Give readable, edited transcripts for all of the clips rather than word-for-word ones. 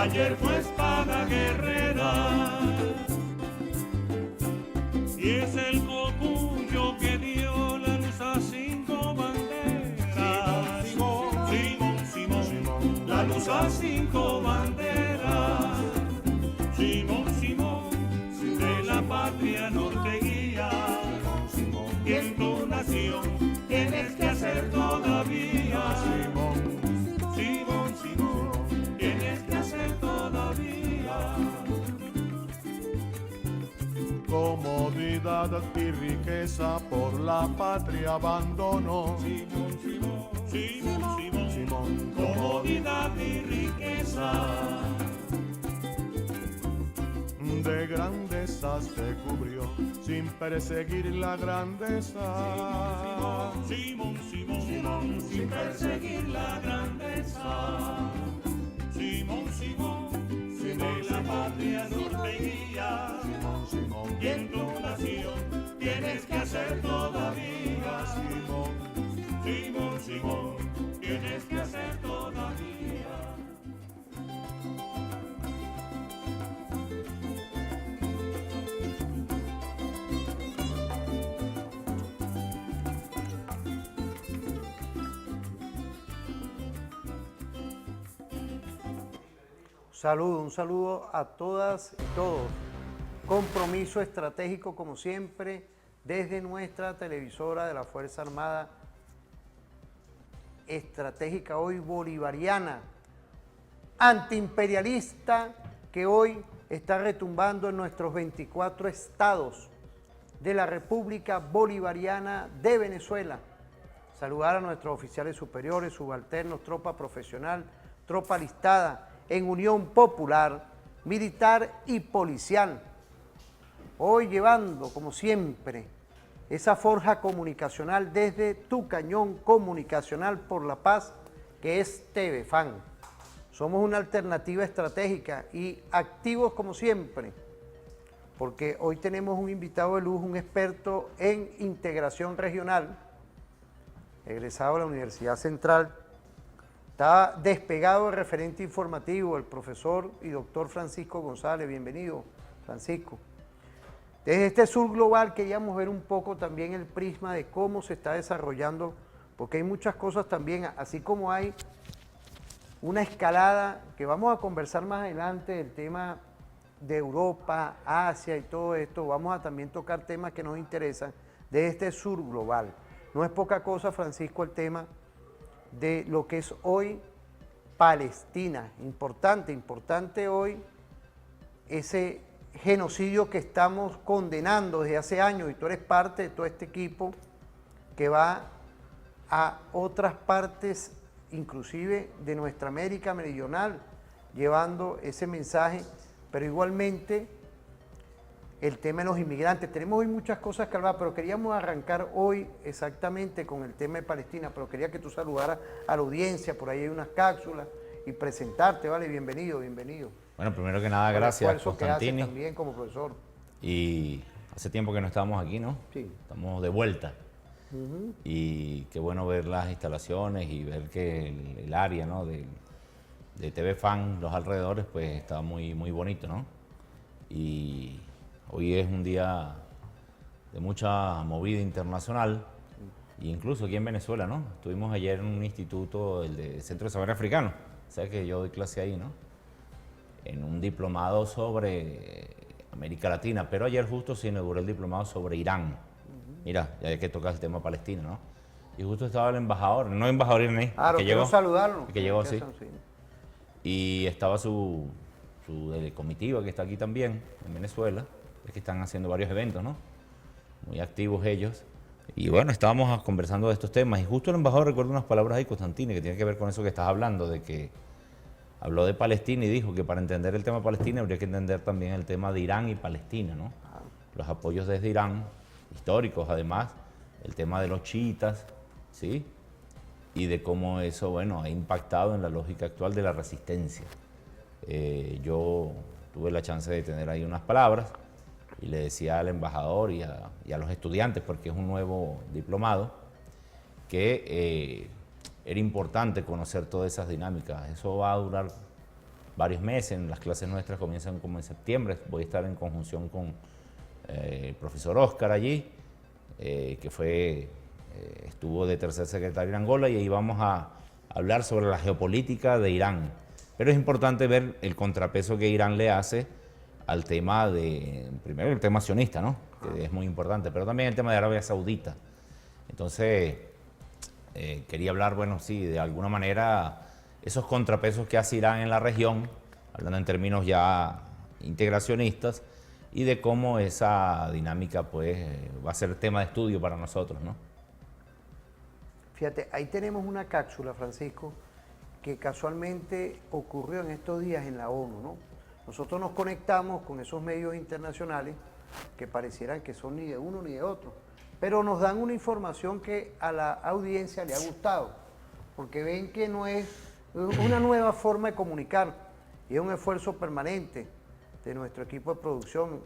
ayer fue espada guerrera. Y es el cocunyo que dio la luz a 5 banderas. Simón, la luz a 5 banderas. Simón, de la patria norte guía. Y en tu nación tienes que hacer todavía. Simón, tienes que hacer todavía. Comodidad y riqueza por la patria abandonó. Simón, comodidad y riqueza. De grandezas se cubrió sin perseguir la grandeza. Simón, sin perseguir la grandeza. Simón, de la patria norte guía. Y en tu nación tienes que hacer todavía. Simón, tienes que hacer todavía. Un saludo a todas y todos. Compromiso estratégico, como siempre, desde nuestra televisora de la Fuerza Armada Estratégica, hoy bolivariana, antiimperialista, que hoy está retumbando en nuestros 24 estados de la República Bolivariana de Venezuela. Saludar a nuestros oficiales superiores, subalternos, tropa profesional, tropa alistada, en unión popular, militar y policial. Hoy llevando, como siempre, esa forja comunicacional desde tu cañón comunicacional por la paz, que es TVFAN. Somos una alternativa estratégica y activos como siempre, porque hoy tenemos un invitado de lujo, un experto en integración regional, egresado de la Universidad Central. Está despegado el referente informativo, el profesor y doctor Francisco González. Bienvenido, Francisco. Desde este sur global queríamos ver un poco también el prisma de cómo se está desarrollando, porque hay muchas cosas también, así como hay una escalada que vamos a conversar más adelante del tema de Europa, Asia y todo esto. Vamos a también tocar temas que nos interesan de este sur global. No es poca cosa, Francisco, el tema de lo que es hoy Palestina. Importante hoy ese genocidio que estamos condenando desde hace años, y tú eres parte de todo este equipo que va a otras partes, inclusive de nuestra América Meridional, llevando ese mensaje, pero igualmente el tema de los inmigrantes. Tenemos hoy muchas cosas que hablar, pero queríamos arrancar hoy exactamente con el tema de Palestina, pero quería que tú saludaras a la audiencia, por ahí hay unas cápsulas, y presentarte, ¿vale? Bienvenido. Bueno, primero que nada, gracias, Constantini. También como profesor. Y hace tiempo que no estábamos aquí, ¿no? Sí. Estamos de vuelta. Y qué bueno ver las instalaciones y ver que el área, ¿no?, de TVFAN, los alrededores, pues está muy bonito, ¿no? Y hoy es un día de mucha movida internacional, e incluso aquí en Venezuela, ¿no? Estuvimos ayer en un instituto, el de Centro de Saber Africano, o sea que yo doy clase ahí, ¿no?, en un diplomado sobre América Latina, pero ayer justo se inauguró el diplomado sobre Irán. Mira, ya hay que tocar el tema Palestina, ¿no? Y justo estaba el embajador, no embajador iraní, Claro, que quiero llegó, saludarlo. que llegó, sí. Y estaba su comitiva que está aquí también, en Venezuela, es que están haciendo varios eventos, ¿no? Muy activos ellos. Y bueno, estábamos conversando de estos temas, y justo el embajador recuerda unas palabras ahí, Constantini, que tiene que ver con eso que estás hablando, de que habló de Palestina y dijo que para entender el tema de Palestina habría que entender también el tema de Irán y Palestina, ¿no? Los apoyos desde Irán, históricos además, el tema de los chiitas, ¿sí? Y de cómo eso, bueno, ha impactado en la lógica actual de la resistencia. Yo tuve la chance de tener ahí unas palabras y le decía al embajador y a los estudiantes, porque es un nuevo diplomado, que era importante conocer todas esas dinámicas. Eso va a durar varios meses. Las clases nuestras comienzan como en septiembre. Voy a estar en conjunción con el profesor Oscar allí, que estuvo de tercer secretario en Angola, y ahí vamos a hablar sobre la geopolítica de Irán. Pero es importante ver el contrapeso que Irán le hace al tema primero el tema sionista, ¿no? Que es muy importante, pero también el tema de Arabia Saudita. Entonces, quería hablar, bueno, sí, de alguna manera esos contrapesos que hace Irán en la región, hablando en términos ya integracionistas, y de cómo esa dinámica pues va a ser tema de estudio para nosotros, ¿no? Fíjate, ahí tenemos una cápsula, Francisco, que casualmente ocurrió en estos días en la ONU, ¿no? Nosotros nos conectamos con esos medios internacionales que parecieran que son ni de uno ni de otro, pero nos dan una información que a la audiencia le ha gustado, porque ven que no es una nueva forma de comunicar, y es un esfuerzo permanente de nuestro equipo de producción,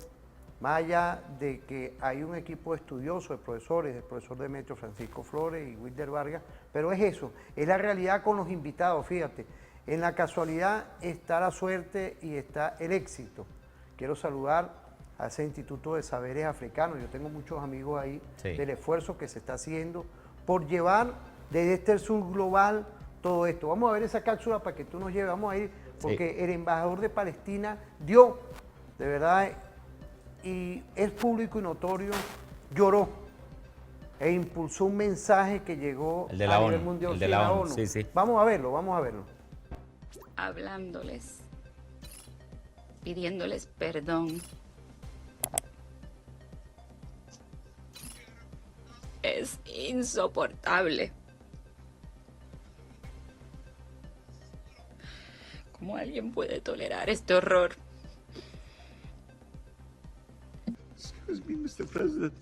más allá de que hay un equipo de estudiosos, de profesores, el profesor Demetrio Francisco Flores y Wilder Vargas, pero es eso, es la realidad con los invitados, fíjate. En la casualidad está la suerte y está el éxito. Quiero saludar a ese Instituto de Saberes Africanos, yo tengo muchos amigos ahí, sí, del esfuerzo que se está haciendo por llevar desde este sur global todo esto. Vamos a ver esa cápsula para que tú nos lleves, vamos a ir, porque sí, el embajador de Palestina dio, de verdad, y es público y notorio, lloró e impulsó un mensaje que llegó a nivel mundial, el de la ONU. Sí, sí. Vamos a verlo, vamos a verlo. Hablándoles, pidiéndoles perdón. Es insoportable. ¿Cómo alguien puede tolerar este horror? Excuse me, Mr. President.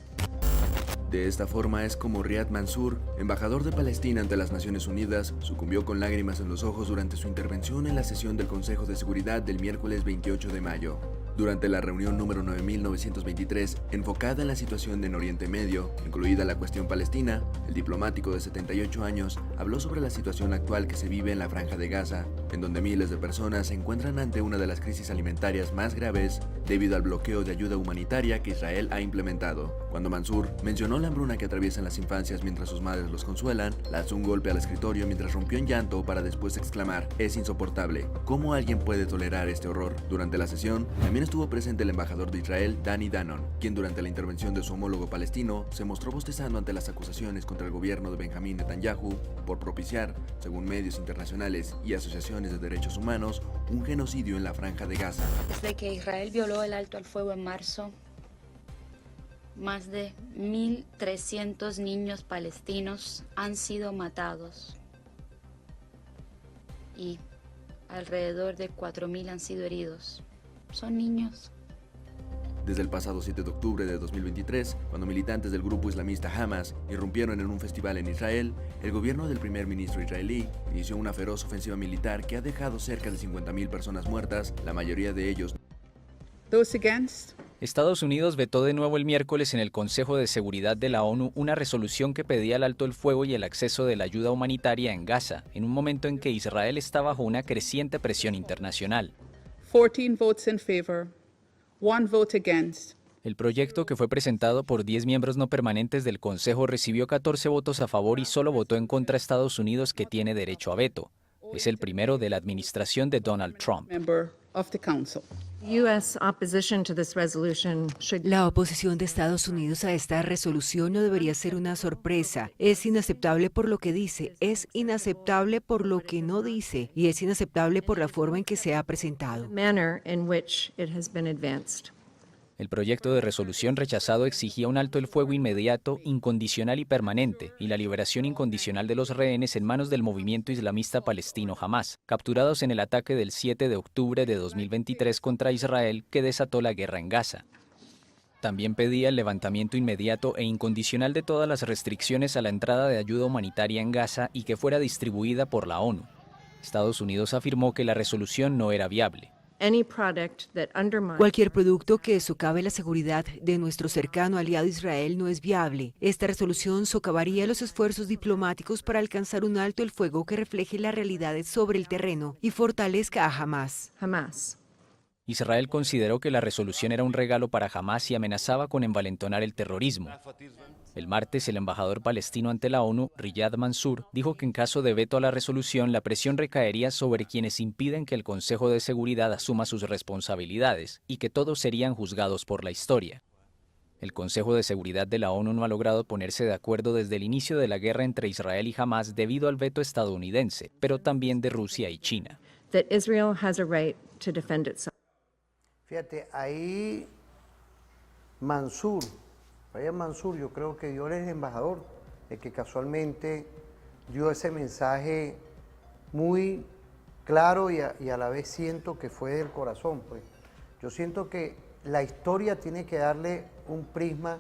De esta forma es como Riyad Mansour, embajador de Palestina ante las Naciones Unidas, sucumbió con lágrimas en los ojos durante su intervención en la sesión del Consejo de Seguridad del miércoles 28 de mayo. Durante la reunión número 9923, enfocada en la situación en Oriente Medio, incluida la cuestión palestina, el diplomático de 78 años habló sobre la situación actual que se vive en la Franja de Gaza, en donde miles de personas se encuentran ante una de las crisis alimentarias más graves debido al bloqueo de ayuda humanitaria que Israel ha implementado. Cuando Mansour mencionó la hambruna que atraviesan las infancias mientras sus madres los consuelan, lanzó un golpe al escritorio mientras rompió en llanto para después exclamar: "Es insoportable. ¿Cómo alguien puede tolerar este horror?". Durante la sesión, también estuvo presente el embajador de Israel, Danny Danon, quien durante la intervención de su homólogo palestino se mostró bostezando ante las acusaciones contra el gobierno de Benjamín Netanyahu por propiciar, según medios internacionales y asociaciones de derechos humanos, un genocidio en la Franja de Gaza. Desde que Israel violó el alto al fuego en marzo, más de 1.300 niños palestinos han sido matados y alrededor de 4.000 han sido heridos. Son niños. Desde el pasado 7 de octubre de 2023, cuando militantes del grupo islamista Hamas irrumpieron en un festival en Israel, el gobierno del primer ministro israelí inició una feroz ofensiva militar que ha dejado cerca de 50.000 personas muertas, la mayoría de ellos. Those against. Estados Unidos vetó de nuevo el miércoles en el Consejo de Seguridad de la ONU una resolución que pedía el alto el fuego y el acceso de la ayuda humanitaria en Gaza, en un momento en que Israel está bajo una creciente presión internacional. 14 votes in favor, 1 vote against. El proyecto, que fue presentado por 10 miembros no permanentes del Consejo, recibió 14 votos a favor y solo votó en contra Estados Unidos, que tiene derecho a veto. Es el primero de la administración de Donald Trump. La oposición de Estados Unidos a esta resolución no debería ser una sorpresa. Es inaceptable por lo que dice, es inaceptable por lo que no dice y es inaceptable por la forma en que se ha presentado. El proyecto de resolución rechazado exigía un alto el fuego inmediato, incondicional y permanente, y la liberación incondicional de los rehenes en manos del movimiento islamista palestino Hamas, capturados en el ataque del 7 de octubre de 2023 contra Israel que desató la guerra en Gaza. También pedía el levantamiento inmediato e incondicional de todas las restricciones a la entrada de ayuda humanitaria en Gaza y que fuera distribuida por la ONU. Estados Unidos afirmó que la resolución no era viable. Cualquier producto que socave la seguridad de nuestro cercano aliado Israel no es viable. Esta resolución socavaría los esfuerzos diplomáticos para alcanzar un alto el fuego que refleje las realidades sobre el terreno y fortalezca a Hamás. Israel consideró que la resolución era un regalo para Hamás y amenazaba con envalentonar el terrorismo. El martes, el embajador palestino ante la ONU, Riyad Mansour, dijo que en caso de veto a la resolución, la presión recaería sobre quienes impiden que el Consejo de Seguridad asuma sus responsabilidades y que todos serían juzgados por la historia. El Consejo de Seguridad de la ONU no ha logrado ponerse de acuerdo desde el inicio de la guerra entre Israel y Hamás debido al veto estadounidense, pero también de Rusia y China. Fíjate, ahí Mansour, yo creo que dio el embajador, el que casualmente dio ese mensaje muy claro y a la vez siento que fue del corazón. Pues. Yo siento que la historia tiene que darle un prisma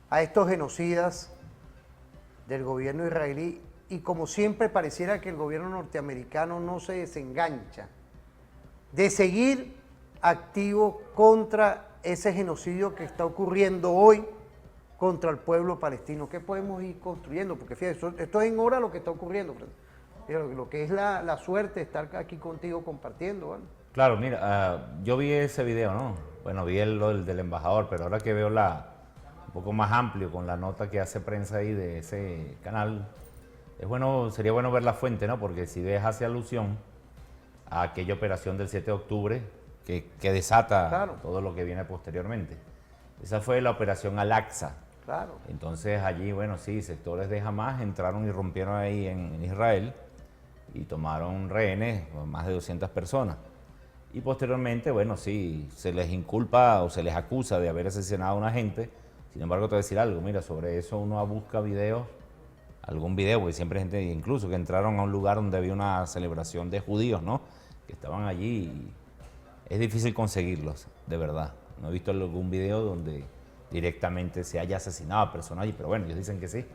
a estos genocidas del gobierno israelí y como siempre pareciera que el gobierno norteamericano no se desengancha de seguir activo contra ese genocidio que está ocurriendo hoy contra el pueblo palestino. ¿Qué podemos ir construyendo? Porque fíjate, esto es en hora lo que está ocurriendo. Lo que es la suerte de estar aquí contigo compartiendo. ¿Vale? Claro, mira, yo vi ese video, ¿no? Bueno, vi el del embajador, pero ahora que veo un poco más amplio con la nota que hace prensa ahí de ese canal, sería bueno ver la fuente, ¿no? Porque si ves hace alusión a aquella operación del 7 de octubre, que desata todo lo que viene posteriormente. Esa fue la operación Al-Aqsa. Claro. Entonces allí, bueno, sí, sectores de Hamás entraron y rompieron ahí en Israel y tomaron rehenes, más de 200 personas. Y posteriormente, bueno, sí, se les inculpa o se les acusa de haber asesinado a una gente. Sin embargo, te voy a decir algo, mira, sobre eso uno busca videos, algún video, porque siempre hay gente, incluso que entraron a un lugar donde había una celebración de judíos, ¿no? Que estaban allí y es difícil conseguirlos, de verdad. No he visto algún video donde directamente se haya asesinado a personas allí, pero bueno, ellos dicen que sí.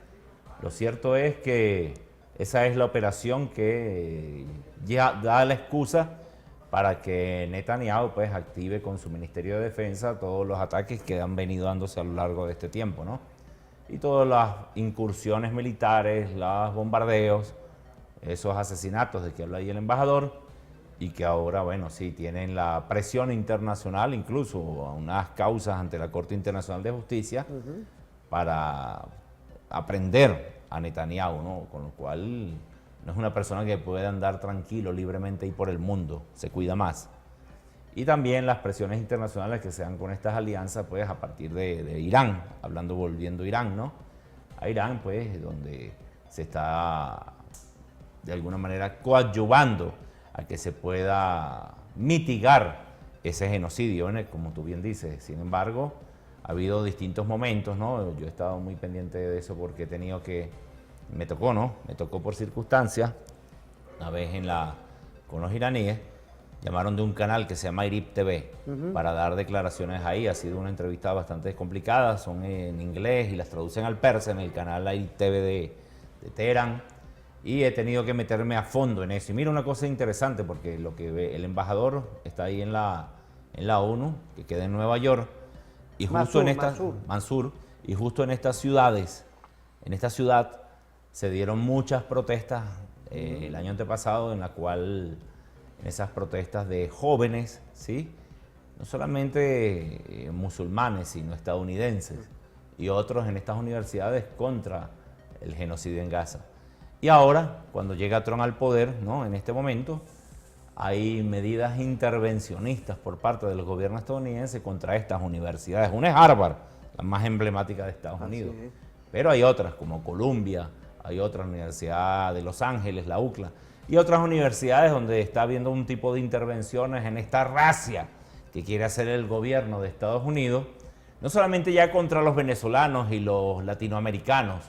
Lo cierto es que esa es la operación que ya da la excusa para que Netanyahu pues active con su Ministerio de Defensa todos los ataques que han venido dándose a lo largo de este tiempo, ¿no? Y todas las incursiones militares, los bombardeos, esos asesinatos de que habla ahí el embajador, y que ahora, bueno, sí, tienen la presión internacional, incluso unas causas ante la Corte Internacional de Justicia, para aprender a Netanyahu, ¿no? Con lo cual no es una persona que puede andar tranquilo, libremente ahí por el mundo, se cuida más. Y también las presiones internacionales que se dan con estas alianzas, pues a partir de Irán, volviendo a Irán, ¿no? A Irán, pues, donde se está de alguna manera coadyuvando a que se pueda mitigar ese genocidio, ¿no? Como tú bien dices. Sin embargo, ha habido distintos momentos, ¿no? Yo he estado muy pendiente de eso porque he tenido me tocó por circunstancias, una vez con los iraníes, llamaron de un canal que se llama IRIB TV para dar declaraciones ahí. Ha sido una entrevista bastante complicada, son en inglés y las traducen al persa en el canal IRIB TV de Teherán. Y he tenido que meterme a fondo en eso. Y mira una cosa interesante, porque lo que ve el embajador está ahí en la ONU, que queda en Nueva York, y justo Mansour, y justo en estas ciudades, en esta ciudad se dieron muchas protestas el año antepasado, en esas protestas de jóvenes, ¿sí? No solamente musulmanes, sino estadounidenses, y otros en estas universidades contra el genocidio en Gaza. Y ahora, cuando llega Trump al poder, ¿no? En este momento, hay medidas intervencionistas por parte del gobierno estadounidense contra estas universidades. Una es Harvard, la más emblemática de Estados Unidos. Pero hay otras, como Columbia, hay otra Universidad de Los Ángeles, la UCLA, y otras universidades donde está habiendo un tipo de intervenciones en esta racia que quiere hacer el gobierno de Estados Unidos, no solamente ya contra los venezolanos y los latinoamericanos,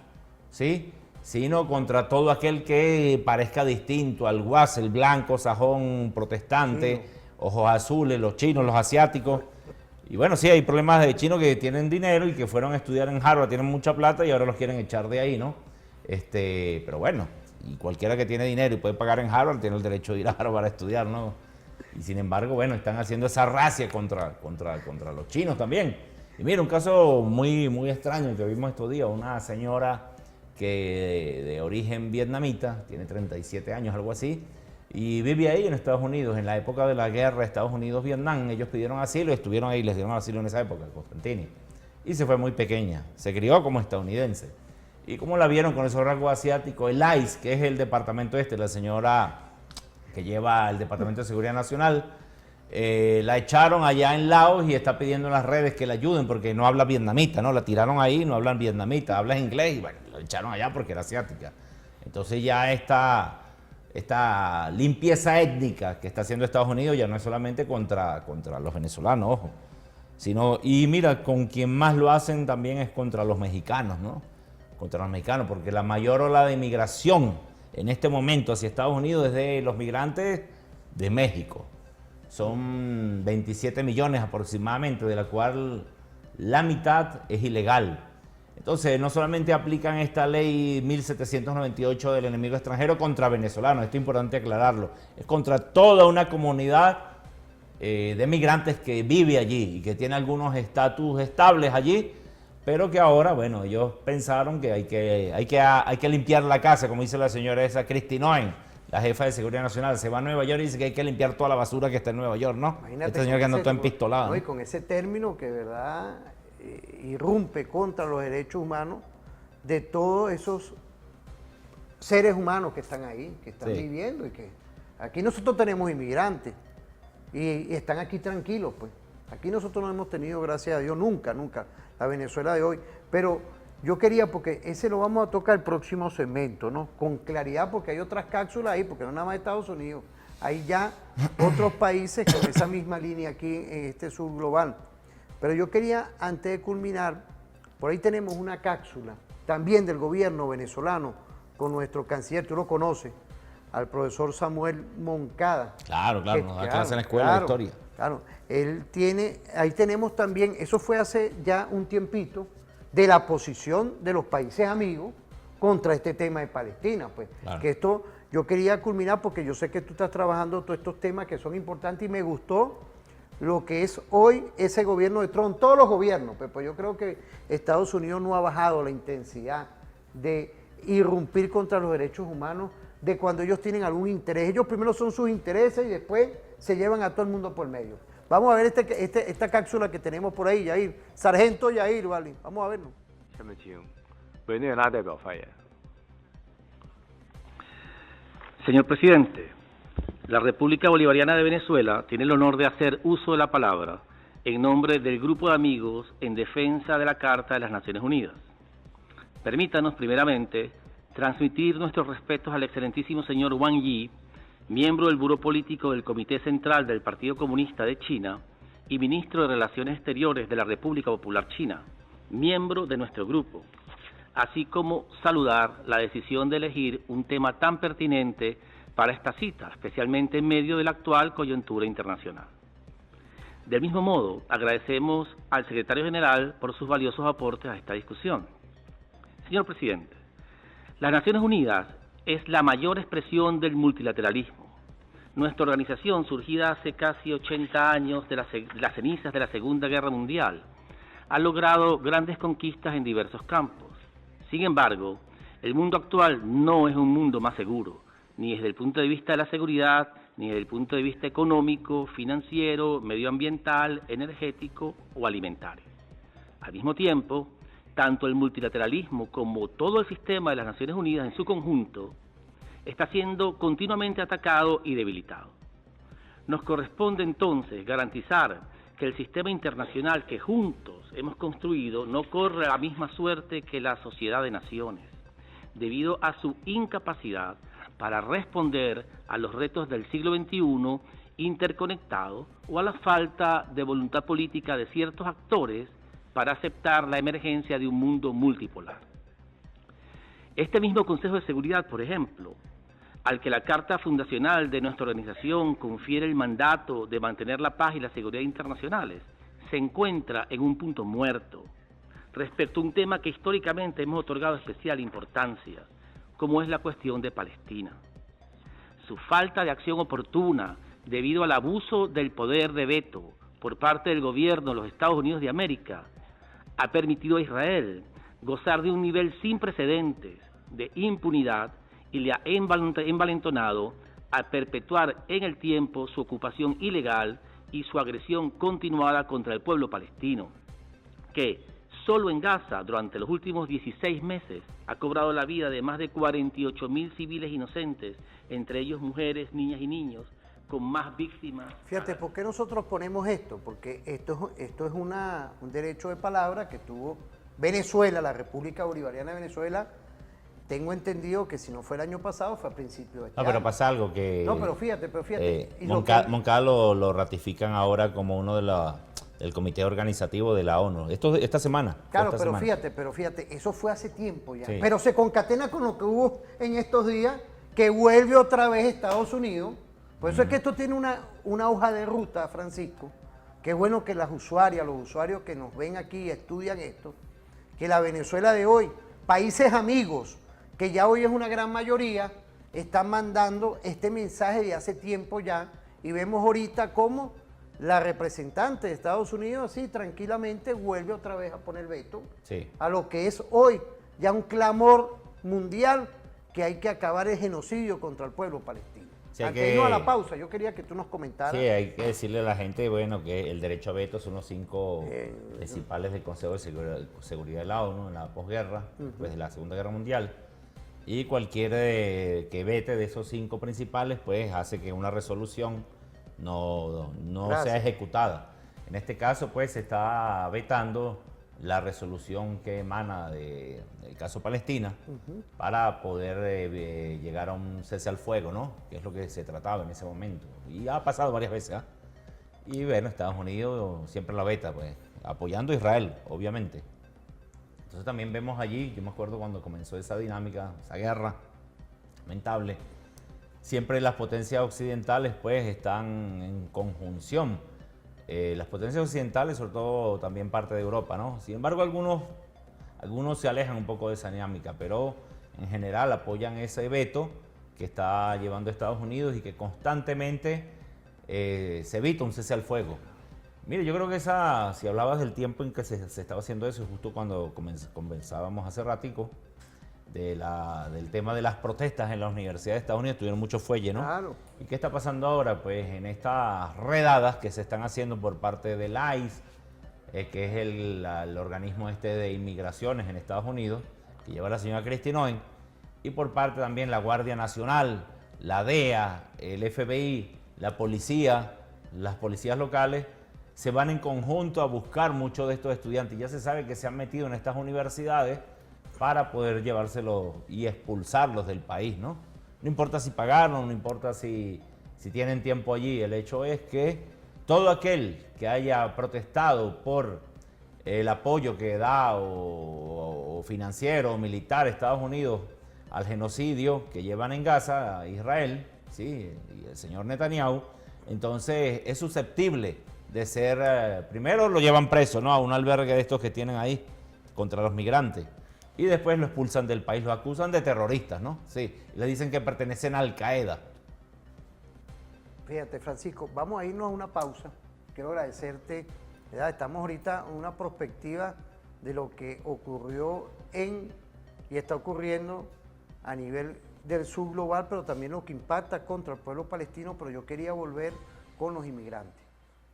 ¿sí?, sino contra todo aquel que parezca distinto al guas, el blanco, sajón, protestante, ojos azules, los chinos, los asiáticos. Y bueno, sí, hay problemas de chinos que tienen dinero y que fueron a estudiar en Harvard, tienen mucha plata y ahora los quieren echar de ahí, ¿no? Pero bueno, y cualquiera que tiene dinero y puede pagar en Harvard tiene el derecho de ir a Harvard a estudiar, ¿no? Y sin embargo, bueno, están haciendo esa racia contra los chinos también. Y mira, un caso muy extraño que vimos estos días, una señora que de origen vietnamita, tiene 37 años, algo así, y vive ahí en Estados Unidos. En la época de la guerra Estados Unidos-Vietnam, ellos pidieron asilo y estuvieron ahí, les dieron asilo en esa época, Constantini. Y se fue muy pequeña, se crió como estadounidense. Y como la vieron con esos rasgos asiáticos, el ICE, que es el departamento la señora que lleva el Departamento de Seguridad Nacional, la echaron allá en Laos y está pidiendo en las redes que la ayuden porque no habla vietnamita, ¿no? La tiraron ahí, no hablan vietnamita, habla inglés y bueno, la echaron allá porque era asiática. Entonces ya esta limpieza étnica que está haciendo Estados Unidos ya no es solamente contra los venezolanos, ojo, sino, y mira, con quien más lo hacen también es contra los mexicanos, ¿no? Contra los mexicanos, porque la mayor ola de inmigración en este momento hacia Estados Unidos es de los migrantes de México. Son 27 millones aproximadamente, de la cual la mitad es ilegal. Entonces, no solamente aplican esta ley 1798 del enemigo extranjero contra venezolanos, esto es importante aclararlo, es contra toda una comunidad de migrantes que vive allí y que tiene algunos estatus estables allí, pero que ahora, bueno, ellos pensaron que hay que limpiar la casa, como dice la señora esa Kristi Noem, la jefa de Seguridad Nacional, se va a Nueva York y dice que hay que limpiar toda la basura que está en Nueva York, ¿no? Imagínate, esta señora que anda toda empistolada. ¿no? Y con ese término que, de verdad, irrumpe contra los derechos humanos de todos esos seres humanos que están ahí, que están viviendo y que aquí nosotros tenemos inmigrantes y están aquí tranquilos, pues. Aquí nosotros no hemos tenido, gracias a Dios, nunca, la Venezuela de hoy. Pero yo quería, porque ese lo vamos a tocar el próximo segmento, ¿no? Con claridad, porque hay otras cápsulas ahí, porque no nada más Estados Unidos. Hay ya otros países con esa misma línea aquí en este sur global. Pero yo quería, antes de culminar, por ahí tenemos una cápsula también del gobierno venezolano con nuestro canciller, tú lo conoces, al profesor Samuel Moncada. Claro, nos da clase en la escuela de historia. Claro, él tiene, ahí tenemos también, eso fue hace ya un tiempito, de la posición de los países amigos contra este tema de Palestina, pues. Claro. Que esto, yo quería culminar porque yo sé que tú estás trabajando todos estos temas que son importantes y me gustó lo que es hoy ese gobierno de Trump, todos los gobiernos, pues yo creo que Estados Unidos no ha bajado la intensidad de irrumpir contra los derechos humanos de cuando ellos tienen algún interés. Ellos primero son sus intereses y después se llevan a todo el mundo por medio. Vamos a ver esta cápsula que tenemos por ahí, Yair. Sargento Yair, ¿vale? Vamos a verlo. Señor presidente, la República Bolivariana de Venezuela tiene el honor de hacer uso de la palabra en nombre del Grupo de Amigos en Defensa de la Carta de las Naciones Unidas. Permítanos, primeramente, transmitir nuestros respetos al excelentísimo señor Wang Yi, miembro del Buró Político del Comité Central del Partido Comunista de China y ministro de Relaciones Exteriores de la República Popular China, miembro de nuestro grupo, así como saludar la decisión de elegir un tema tan pertinente para esta cita, especialmente en medio de la actual coyuntura internacional. Del mismo modo, agradecemos al secretario general por sus valiosos aportes a esta discusión. Señor presidente, las Naciones Unidas es la mayor expresión del multilateralismo. Nuestra organización, surgida hace casi 80 años de las cenizas de la Segunda Guerra Mundial, ha logrado grandes conquistas en diversos campos. Sin embargo, el mundo actual no es un mundo más seguro, ni desde el punto de vista de la seguridad, ni desde el punto de vista económico, financiero, medioambiental, energético o alimentario. Al mismo tiempo, tanto el multilateralismo como todo el sistema de las Naciones Unidas en su conjunto está siendo continuamente atacado y debilitado. Nos corresponde entonces garantizar que el sistema internacional que juntos hemos construido no corre la misma suerte que la sociedad de naciones, debido a su incapacidad para responder a los retos del siglo XXI interconectados o a la falta de voluntad política de ciertos actores para aceptar la emergencia de un mundo multipolar. Este mismo Consejo de Seguridad, por ejemplo, al que la Carta Fundacional de nuestra organización confiere el mandato de mantener la paz y la seguridad internacionales, se encuentra en un punto muerto respecto a un tema que históricamente hemos otorgado especial importancia, como es la cuestión de Palestina. Su falta de acción oportuna debido al abuso del poder de veto por parte del gobierno de los Estados Unidos de América, ha permitido a Israel gozar de un nivel sin precedentes de impunidad y le ha envalentonado a perpetuar en el tiempo su ocupación ilegal y su agresión continuada contra el pueblo palestino, que solo en Gaza, durante los últimos 16 meses, ha cobrado la vida de más de 48.000 civiles inocentes, entre ellos mujeres, niñas y niños, con más víctimas. Fíjate, ¿por qué nosotros ponemos esto? Porque esto es un derecho de palabra que tuvo Venezuela, la República Bolivariana de Venezuela. Tengo entendido que si no fue el año pasado, fue a principios de este año. Pero pasa algo que... No, pero fíjate. Moncada lo ratifican ahora como uno del comité organizativo de la ONU. Esta semana. Claro, esta semana. Fíjate, eso fue hace tiempo ya. Sí. Pero se concatena con lo que hubo en estos días, que vuelve otra vez Estados Unidos. Por eso es que esto tiene una hoja de ruta, Francisco. Qué bueno que las usuarias, los usuarios que nos ven aquí y estudian esto, que la Venezuela de hoy, países amigos, que ya hoy es una gran mayoría, están mandando este mensaje de hace tiempo ya, y vemos ahorita cómo la representante de Estados Unidos así tranquilamente vuelve otra vez a poner veto a lo que es hoy ya un clamor mundial que hay que acabar el genocidio contra el pueblo palestino. Antes de irnos a la pausa, yo quería que tú nos comentaras. Sí, hay que decirle a la gente, bueno, que el derecho a veto son los 5 principales del Consejo de Seguridad de la ONU en la posguerra, después de la Segunda Guerra Mundial. Y cualquier que vete de esos 5 principales, pues hace que una resolución no sea ejecutada. En este caso, pues se está vetando la resolución que emana del caso Palestina para poder llegar a un cese al fuego, ¿no? Que es lo que se trataba en ese momento. Y ha pasado varias veces, ¿eh? Y bueno, Estados Unidos siempre la veta, pues, apoyando a Israel, obviamente. Entonces también vemos allí, yo me acuerdo cuando comenzó esa dinámica, esa guerra lamentable, siempre las potencias occidentales pues están en conjunción. Las potencias occidentales, sobre todo también parte de Europa, ¿no? Sin embargo, algunos se alejan un poco de esa dinámica, pero en general apoyan ese veto que está llevando Estados Unidos y que constantemente se evita un cese al fuego. Mire, yo creo que si hablabas del tiempo en que se estaba haciendo eso, justo cuando conversábamos hace ratico, del tema de las protestas en las universidades de Estados Unidos, tuvieron mucho fuelle, ¿no? Claro. ¿Y qué está pasando ahora? Pues en estas redadas que se están haciendo por parte del ICE, que es el organismo de inmigraciones en Estados Unidos, que lleva la señora Kristi Noem, y por parte también la Guardia Nacional, la DEA, el FBI, la policía, las policías locales, se van en conjunto a buscar muchos de estos estudiantes. Ya se sabe que se han metido en estas universidades para poder llevárselos y expulsarlos del país, ¿no? No importa si pagaron, no importa si tienen tiempo allí, el hecho es que todo aquel que haya protestado por el apoyo que da o financiero o militar Estados Unidos al genocidio que llevan en Gaza, a Israel, ¿sí? Y el señor Netanyahu, entonces es susceptible de ser, primero lo llevan preso, ¿no? A un albergue de estos que tienen ahí contra los migrantes. Y después lo expulsan del país, lo acusan de terroristas, ¿no? Sí, le dicen que pertenecen a Al Qaeda. Fíjate, Francisco, vamos a irnos a una pausa. Quiero agradecerte, ¿verdad? Estamos ahorita en una perspectiva de lo que ocurrió y está ocurriendo a nivel del sur global, pero también lo que impacta contra el pueblo palestino, pero yo quería volver con los inmigrantes,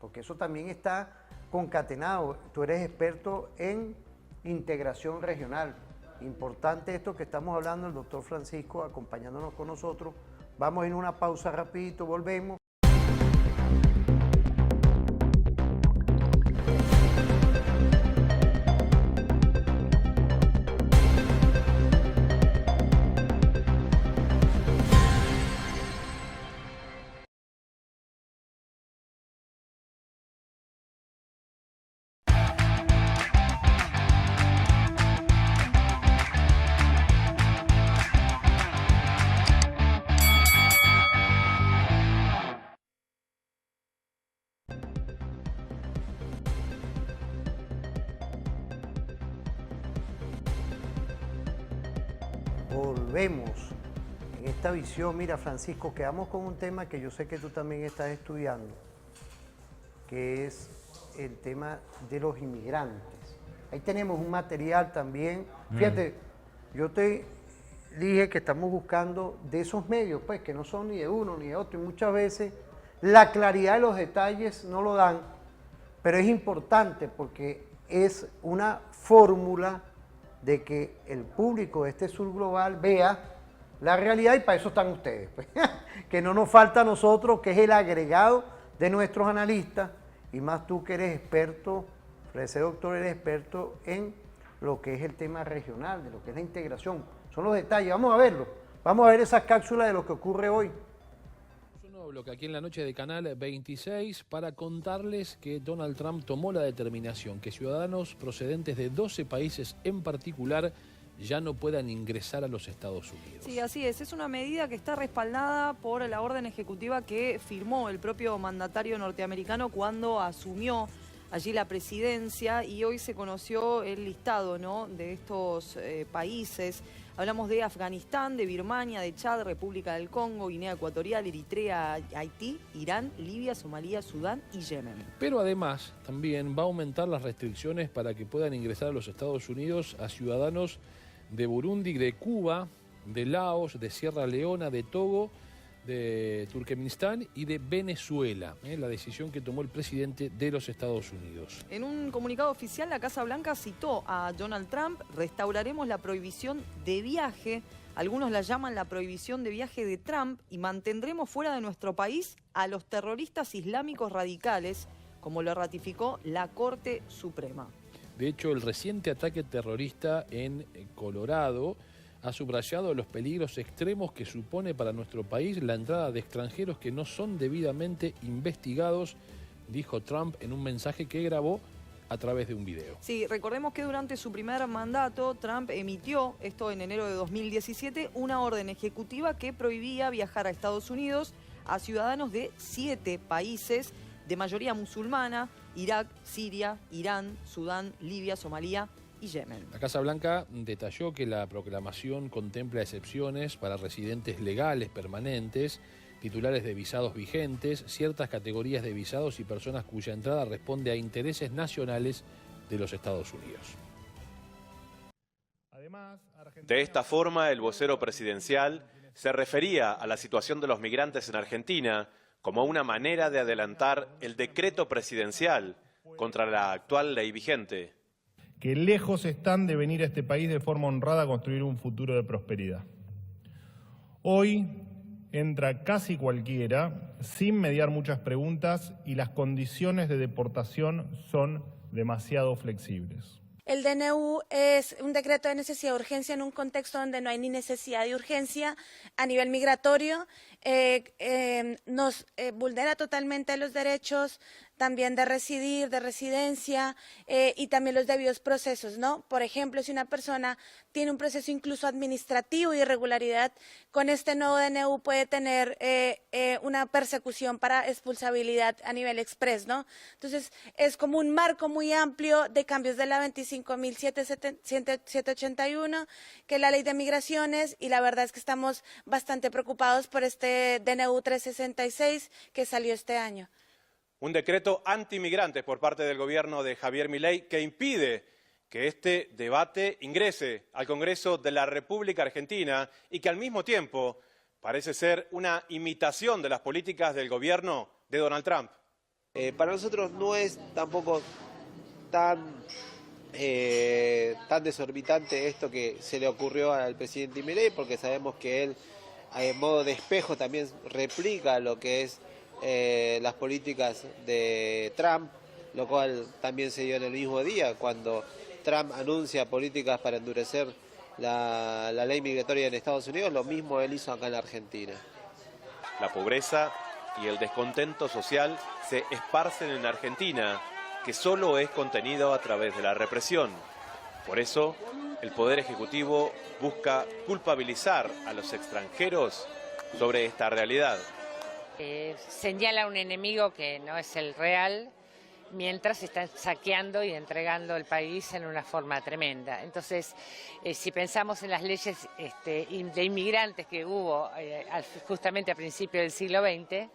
porque eso también está concatenado. Tú eres experto en integración regional. Importante esto que estamos hablando, el doctor Francisco acompañándonos con nosotros. Vamos a ir a una pausa rapidito, volvemos. Volvemos en esta visión, mira Francisco, quedamos con un tema que yo sé que tú también estás estudiando, que es el tema de los inmigrantes. Ahí tenemos un material también. Fíjate, yo te dije que estamos buscando de esos medios, pues, que no son ni de uno ni de otro, y muchas veces la claridad de los detalles no lo dan, pero es importante porque es una fórmula de que el público de este Sur Global vea la realidad, y para eso están ustedes, pues. Que no nos falta a nosotros, que es el agregado de nuestros analistas, y más tú que eres experto, ese doctor, eres experto en lo que es el tema regional, de lo que es la integración. Son los detalles, vamos a verlo, vamos a ver esas cápsulas de lo que ocurre hoy. Un nuevo bloque aquí en la noche de Canal 26 para contarles que Donald Trump tomó la determinación que ciudadanos procedentes de 12 países en particular ya no puedan ingresar a los Estados Unidos. Sí, así es una medida que está respaldada por la orden ejecutiva que firmó el propio mandatario norteamericano cuando asumió allí la presidencia, y hoy se conoció el listado, ¿no?, de estos países. Hablamos de Afganistán, de Birmania, de Chad, República del Congo, Guinea Ecuatorial, Eritrea, Haití, Irán, Libia, Somalia, Sudán y Yemen. Pero además también va a aumentar las restricciones para que puedan ingresar a los Estados Unidos a ciudadanos de Burundi, de Cuba, de Laos, de Sierra Leona, de Togo, de Turkmenistán y de Venezuela, la decisión que tomó el presidente de los Estados Unidos. En un comunicado oficial, la Casa Blanca citó a Donald Trump: restauraremos la prohibición de viaje, algunos la llaman la prohibición de viaje de Trump, y mantendremos fuera de nuestro país a los terroristas islámicos radicales, como lo ratificó la Corte Suprema. De hecho, el reciente ataque terrorista en Colorado ha subrayado los peligros extremos que supone para nuestro país la entrada de extranjeros que no son debidamente investigados, dijo Trump en un mensaje que grabó a través de un video. Sí, recordemos que durante su primer mandato, Trump emitió, esto en enero de 2017, una orden ejecutiva que prohibía viajar a Estados Unidos a ciudadanos de 7 países de mayoría musulmana: Irak, Siria, Irán, Sudán, Libia, Somalia y Yemen. La Casa Blanca detalló que la proclamación contempla excepciones para residentes legales permanentes, titulares de visados vigentes, ciertas categorías de visados y personas cuya entrada responde a intereses nacionales de los Estados Unidos. De esta forma, el vocero presidencial se refería a la situación de los migrantes en Argentina como una manera de adelantar el decreto presidencial contra la actual ley vigente. Que lejos están de venir a este país de forma honrada a construir un futuro de prosperidad. Hoy entra casi cualquiera, sin mediar muchas preguntas, y las condiciones de deportación son demasiado flexibles. El DNU es un decreto de necesidad de urgencia en un contexto donde no hay ni necesidad de urgencia a nivel migratorio. Nos vulnera totalmente los derechos también de residir, de residencia, y también los debidos procesos, ¿no? Por ejemplo, si una persona tiene un proceso incluso administrativo de irregularidad, con este nuevo DNU puede tener una persecución para expulsabilidad a nivel express, ¿no? Entonces, es como un marco muy amplio de cambios de la 25.781, que es la ley de migraciones, y la verdad es que estamos bastante preocupados por este DNU 366 que salió este año. Un decreto antimigrantes por parte del gobierno de Javier Milei que impide que este debate ingrese al Congreso de la República Argentina y que al mismo tiempo parece ser una imitación de las políticas del gobierno de Donald Trump. Para nosotros no es tampoco tan desorbitante esto que se le ocurrió al presidente Milei, porque sabemos que él, en modo de espejo, también replica lo que es las políticas de Trump, lo cual también se dio en el mismo día cuando Trump anuncia políticas para endurecer la ley migratoria en Estados Unidos. Lo mismo él hizo acá en la Argentina. La pobreza y el descontento social se esparcen en Argentina, que solo es contenido a través de la represión. Por eso, el Poder Ejecutivo busca culpabilizar a los extranjeros sobre esta realidad. Señala un enemigo que no es el real mientras están saqueando y entregando el país en una forma tremenda. Entonces, si pensamos en las leyes de inmigrantes que hubo justamente a principios del siglo XX,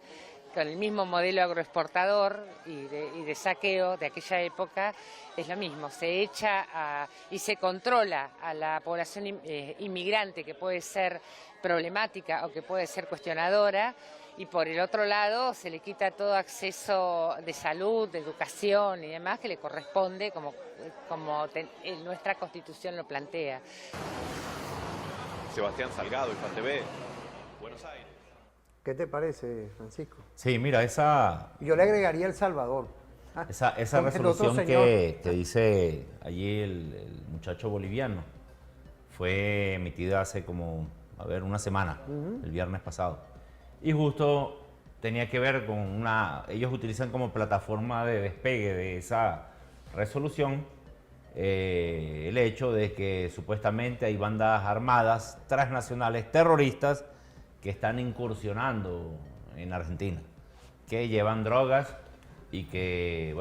con el mismo modelo agroexportador y de saqueo de aquella época, es lo mismo, se echa y se controla a la población inmigrante, que puede ser problemática o que puede ser cuestionadora, y por el otro lado se le quita todo acceso de salud, de educación y demás que le corresponde como nuestra Constitución lo plantea. Sebastián Salgado, IFAN-TV, Buenos Aires. ¿Qué te parece, Francisco? Sí, mira, Yo le agregaría El Salvador. Esa resolución que dice allí el muchacho boliviano fue emitida hace como, una semana, el viernes pasado. Y justo tenía que ver con ellos utilizan como plataforma de despegue de esa resolución el hecho de que supuestamente hay bandas armadas transnacionales terroristas que están incursionando en Argentina, que llevan drogas y que,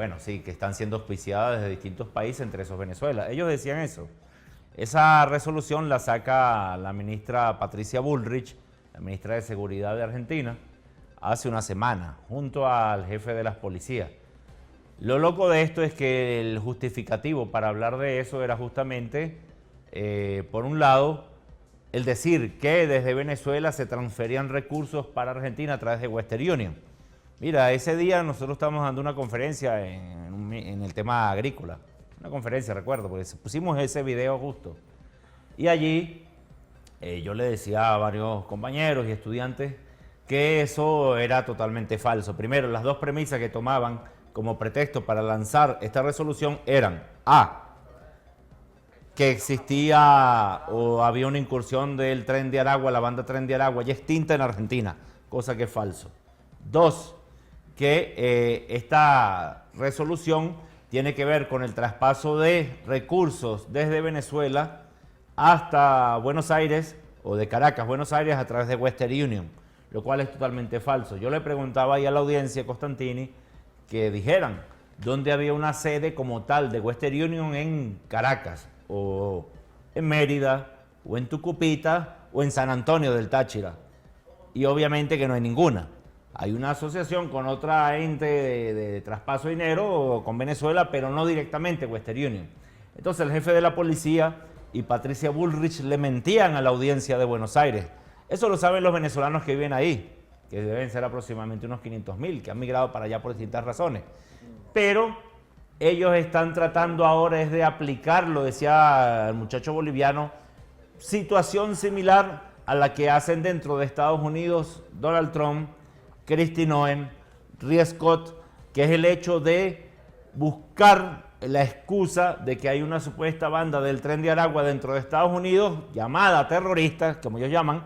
que están siendo auspiciadas desde distintos países, entre esos Venezuela. Ellos decían eso. Esa resolución la saca la ministra Patricia Bullrich, la ministra de Seguridad de Argentina, hace una semana, junto al jefe de las policías. Lo loco de esto es que el justificativo para hablar de eso era justamente, por un lado, el decir que desde Venezuela se transferían recursos para Argentina a través de Western Union. Mira, ese día nosotros estábamos dando una conferencia en el tema agrícola. Una conferencia, recuerdo, porque pusimos ese video justo. Y allí yo le decía a varios compañeros y estudiantes que eso era totalmente falso. Primero, las dos premisas que tomaban como pretexto para lanzar esta resolución eran A, que existía o había una incursión del Tren de Aragua, la banda Tren de Aragua, ya extinta en Argentina, cosa que es falso. Dos, que esta resolución tiene que ver con el traspaso de recursos desde Venezuela hasta Buenos Aires, o de Caracas, Buenos Aires, a través de Western Union, lo cual es totalmente falso. Yo le preguntaba ahí a la audiencia, Costantini, que dijeran dónde había una sede como tal de Western Union en Caracas, o en Mérida, o en Tucupita, o en San Antonio del Táchira. Y obviamente que no hay ninguna. Hay una asociación con otra ente de traspaso de dinero con Venezuela, pero no directamente Western Union. Entonces el jefe de la policía y Patricia Bullrich le mentían a la audiencia de Buenos Aires. Eso lo saben los venezolanos que viven ahí, que deben ser aproximadamente unos 500.000, que han migrado para allá por distintas razones. Pero ellos están tratando ahora es de aplicarlo, decía el muchacho boliviano, situación similar a la que hacen dentro de Estados Unidos Donald Trump, Kristi Noem, Rie Scott, que es el hecho de buscar la excusa de que hay una supuesta banda del Tren de Aragua dentro de Estados Unidos, llamada terrorista, como ellos llaman,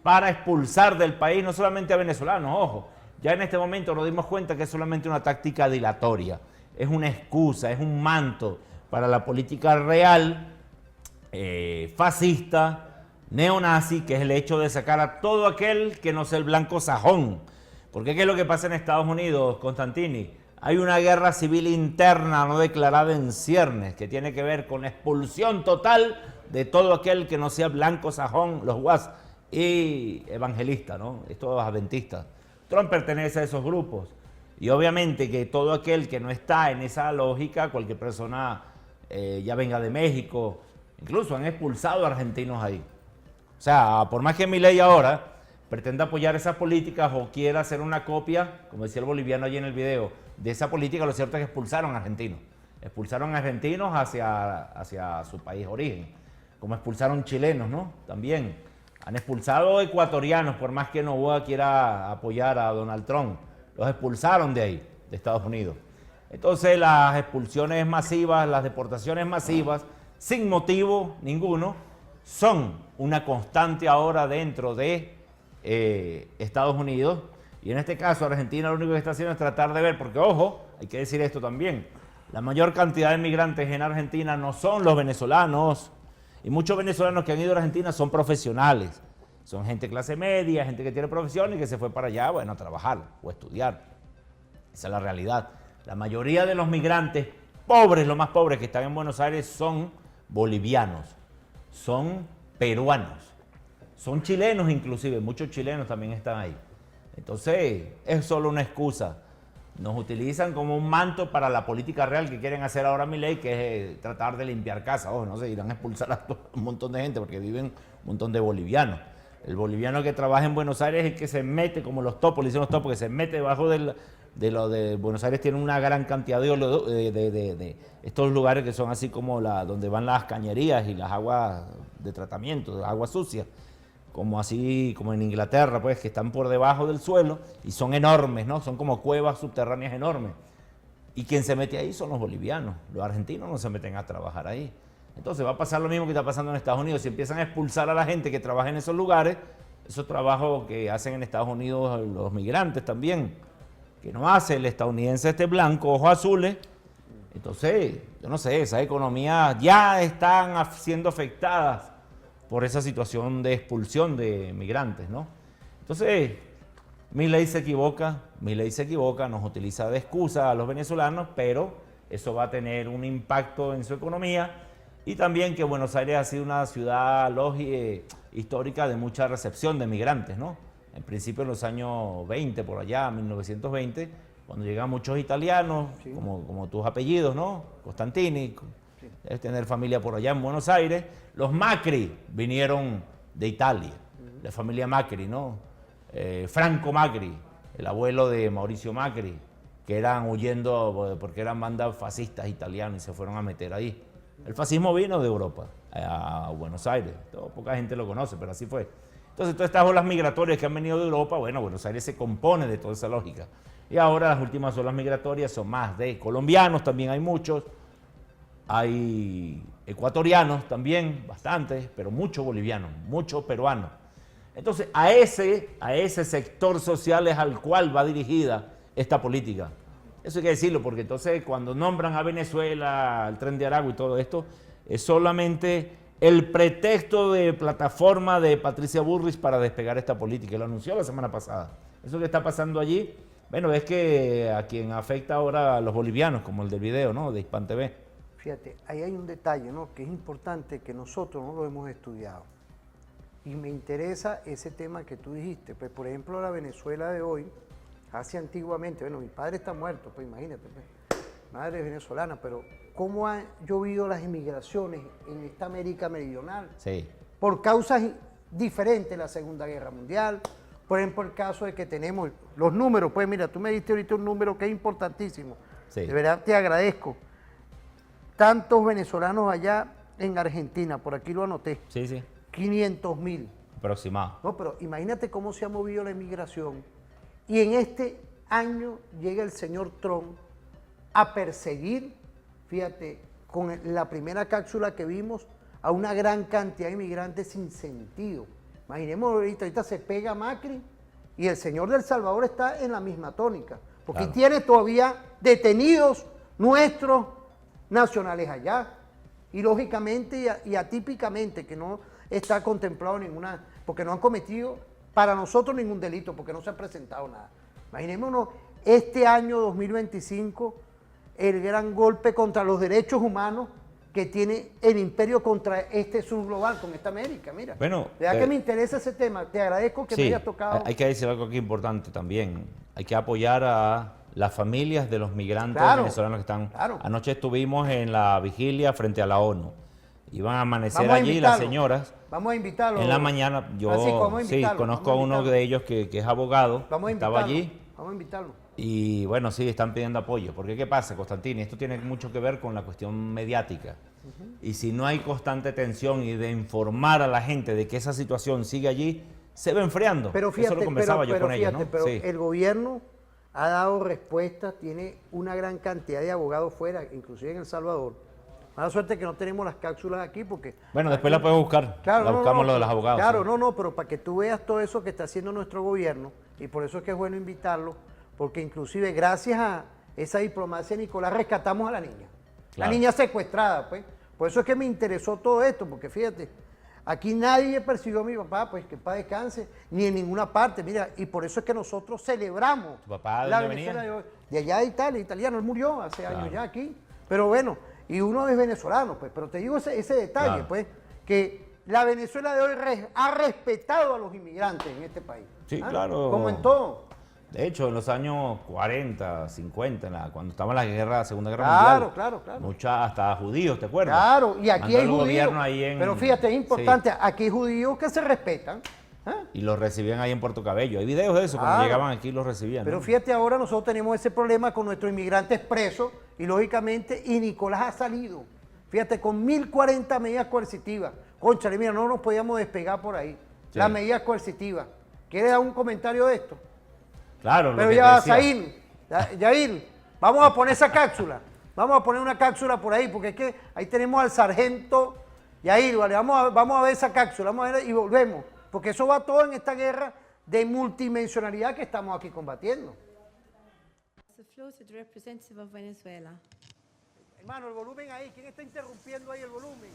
para expulsar del país no solamente a venezolanos, ojo, ya en este momento nos dimos cuenta que es solamente una táctica dilatoria, es una excusa, es un manto para la política real, fascista, neonazi, que es el hecho de sacar a todo aquel que no sea el blanco sajón. Porque ¿qué es lo que pasa en Estados Unidos, Constantini? Hay una guerra civil interna no declarada en ciernes que tiene que ver con la expulsión total de todo aquel que no sea blanco, sajón, los guas y evangelistas, ¿no? Estos adventistas. Trump pertenece a esos grupos. Y obviamente que todo aquel que no está en esa lógica, cualquier persona ya venga de México, incluso han expulsado a argentinos ahí. O sea, por más que Milei ahora pretenda apoyar esas políticas o quiera hacer una copia, como decía el boliviano allí en el video, de esa política, lo cierto es que expulsaron a argentinos. Expulsaron a argentinos hacia su país de origen, como expulsaron chilenos, ¿no? También han expulsado ecuatorianos, por más que Noboa quiera apoyar a Donald Trump. Los expulsaron de ahí, de Estados Unidos. Entonces las expulsiones masivas, las deportaciones masivas, sin motivo ninguno, son una constante ahora dentro de Estados Unidos, y en este caso Argentina lo único que está haciendo es tratar de ver, porque ojo, hay que decir esto también, la mayor cantidad de migrantes en Argentina no son los venezolanos, y muchos venezolanos que han ido a Argentina son profesionales, son gente clase media, gente que tiene profesión y que se fue para allá, bueno, a trabajar o a estudiar, esa es la realidad. La mayoría de los migrantes pobres, los más pobres que están en Buenos Aires son bolivianos, son peruanos, son chilenos inclusive, muchos chilenos también están ahí. Entonces, es solo una excusa. Nos utilizan como un manto para la política real que quieren hacer ahora Milei, que es tratar de limpiar casa. No sé, irán a expulsar a un montón de gente porque viven un montón de bolivianos. El boliviano que trabaja en Buenos Aires es el que se mete, como los topos, le dicen los topos, que se mete debajo de lo de Buenos Aires. Tiene una gran cantidad de estos lugares que son así como donde van las cañerías y las aguas de tratamiento, aguas sucias. Como así, como en Inglaterra, pues, que están por debajo del suelo y son enormes, ¿no? Son como cuevas subterráneas enormes. Y quien se mete ahí son los bolivianos. Los argentinos no se meten a trabajar ahí. Entonces va a pasar lo mismo que está pasando en Estados Unidos. Si empiezan a expulsar a la gente que trabaja en esos lugares, esos trabajos que hacen en Estados Unidos los migrantes también, que no hace el estadounidense blanco, ojos azules. Entonces, yo no sé, esas economías ya están siendo afectadas por esa situación de expulsión de migrantes, ¿no? Entonces, Milei se equivoca, nos utiliza de excusa a los venezolanos, pero eso va a tener un impacto en su economía, y también que Buenos Aires ha sido una ciudad histórica de mucha recepción de migrantes, ¿no? En principio en los años 20, por allá, 1920, cuando llegan muchos italianos, sí, como tus apellidos, ¿no? Constantini, sí, debes tener familia por allá en Buenos Aires. Los Macri vinieron de Italia, la familia Macri, ¿no? Franco Macri, el abuelo de Mauricio Macri, que eran huyendo porque eran bandas fascistas italianos y se fueron a meter ahí. El fascismo vino de Europa a Buenos Aires, poca gente lo conoce, pero así fue. Entonces, todas estas olas migratorias que han venido de Europa, bueno, Buenos Aires se compone de toda esa lógica. Y ahora las últimas olas migratorias son más de colombianos, también hay muchos, hay ecuatorianos también, bastantes, pero muchos bolivianos, muchos peruanos. Entonces, a ese sector social es al cual va dirigida esta política. Eso hay que decirlo, porque entonces cuando nombran a Venezuela, al Tren de Aragua y todo esto, es solamente el pretexto de plataforma de Patricia Bullrich para despegar esta política. Lo anunció la semana pasada. Eso que está pasando allí, bueno, es que a quien afecta ahora a los bolivianos, como el del video, ¿no?, de Hispan TV. Fíjate, ahí hay un detalle, ¿no?, que es importante, que nosotros no lo hemos estudiado. Y me interesa ese tema que tú dijiste. Pues, por ejemplo, la Venezuela de hoy, hace antiguamente, bueno, mi padre está muerto, pues imagínate, pues, madre es venezolana, pero ¿cómo han llovido las inmigraciones en esta América meridional? Sí. Por causas diferentes, la Segunda Guerra Mundial, por ejemplo, el caso de que tenemos los números, pues mira, tú me diste ahorita un número que es importantísimo, sí, de verdad te agradezco. Tantos venezolanos allá en Argentina, por aquí lo anoté. Sí, sí. 500.000. Aproximado. No, pero imagínate cómo se ha movido la inmigración. Y en este año llega el señor Trump a perseguir, fíjate, con la primera cápsula que vimos, a una gran cantidad de inmigrantes sin sentido. Imaginemos, ahorita se pega Macri y el señor del Salvador está en la misma tónica, porque claro, tiene todavía detenidos nuestros nacionales allá. Y lógicamente y atípicamente, que no está contemplado ninguna, porque no han cometido para nosotros ningún delito, porque no se ha presentado nada. Imaginémonos este año 2025, el gran golpe contra los derechos humanos que tiene el imperio contra este subglobal, con esta América, mira. Bueno, que me interesa ese tema, te agradezco que me hayas tocado. Hay que decir algo aquí importante también, hay que apoyar a las familias de los migrantes venezolanos que están. Anoche estuvimos en la vigilia frente a la ONU. Iban a amanecer allí las señoras. Vamos a invitarlos. En la mañana, yo sí, conozco a uno de ellos que es abogado. Estaba allí. Vamos a invitarlo. Y bueno, sí, están pidiendo apoyo. Porque ¿qué pasa, Constantini? Esto tiene mucho que ver con la cuestión mediática. Y si no hay constante tensión y de informar a la gente de que esa situación sigue allí, se va enfriando. Pero fíjate, eso lo conversaba yo con ellos, ¿no? Pero el gobierno ha dado respuesta, tiene una gran cantidad de abogados fuera, inclusive en El Salvador. Mala suerte que no tenemos las cápsulas aquí porque... Bueno, después la puedes buscar, la buscamos lo de los abogados. Claro, pero para que tú veas todo eso que está haciendo nuestro gobierno, y por eso es que es bueno invitarlo, porque inclusive gracias a esa diplomacia de Nicolás rescatamos a la niña. Claro. La niña secuestrada, pues. Por eso es que me interesó todo esto, porque fíjate, Aquí nadie persiguió a mi papá, pues que en paz descanse, ni en ninguna parte. Mira, y por eso es que nosotros celebramos. ¿Tu papá de la dónde Venezuela venía? de hoy. De allá de Italia, italiano, él murió hace Claro. años ya aquí. Pero bueno, y uno es venezolano, pues. Pero te digo ese detalle, Claro. pues, que la Venezuela de hoy ha respetado a los inmigrantes en este país. Sí, ¿Ah? claro. Como en todo. De hecho, en los años 40, 50, cuando estaba en la Segunda Guerra Claro, Mundial, claro. muchos hasta judíos, ¿te acuerdas? Claro, y aquí Mandó hay el judíos. gobierno ahí en- Pero fíjate, es importante, sí, aquí hay judíos que se respetan. y los recibían ahí en Puerto Cabello. Hay videos de eso, cuando Claro. llegaban aquí los recibían. Pero ¿no? fíjate, ahora nosotros tenemos ese problema con nuestros inmigrantes presos y lógicamente, y Nicolás ha salido, fíjate, con 1040 medidas coercitivas. Cónchale, mira, no nos podíamos despegar por ahí. Sí. Las medidas coercitivas. ¿Quieres dar un comentario de esto? Claro, lo Pero que ya, te decía. Yair, vamos a poner esa cápsula. Vamos a poner una cápsula por ahí, porque es que ahí tenemos al sargento Yair, vale, vamos a ver esa cápsula, vamos a ver y volvemos. Porque eso va todo en esta guerra de multidimensionalidad que estamos aquí combatiendo. Hermano, el volumen ahí, ¿quién está interrumpiendo ahí el volumen?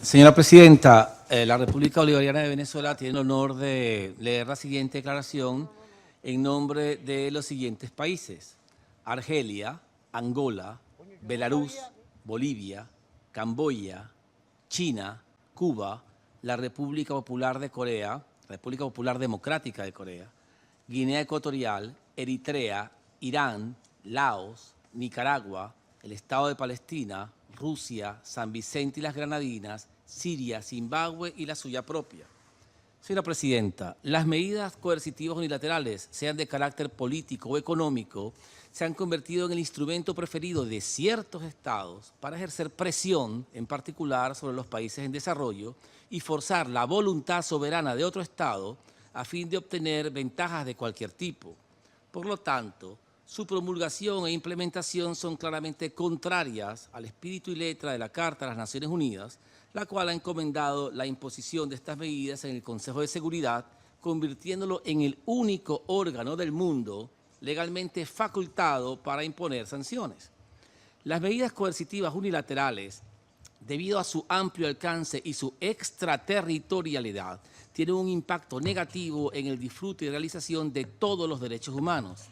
Señora Presidenta, la República Bolivariana de Venezuela tiene el honor de leer la siguiente declaración en nombre de los siguientes países: Argelia, Angola, Belarus, Bolivia, Camboya, China, Cuba, la República Popular de Corea, República Popular Democrática de Corea, Guinea Ecuatorial, Eritrea, Irán, Laos, Nicaragua, el Estado de Palestina, Rusia, San Vicente y las Granadinas, Siria, Zimbabue y la suya propia. Señora Presidenta, las medidas coercitivas unilaterales, sean de carácter político o económico, se han convertido en el instrumento preferido de ciertos estados para ejercer presión, en particular sobre los países en desarrollo, y forzar la voluntad soberana de otro estado a fin de obtener ventajas de cualquier tipo. Por lo tanto, su promulgación e implementación son claramente contrarias al espíritu y letra de la Carta de las Naciones Unidas, la cual ha encomendado la imposición de estas medidas en el Consejo de Seguridad, convirtiéndolo en el único órgano del mundo legalmente facultado para imponer sanciones. Las medidas coercitivas unilaterales, debido a su amplio alcance y su extraterritorialidad, tienen un impacto negativo en el disfrute y realización de todos los derechos humanos.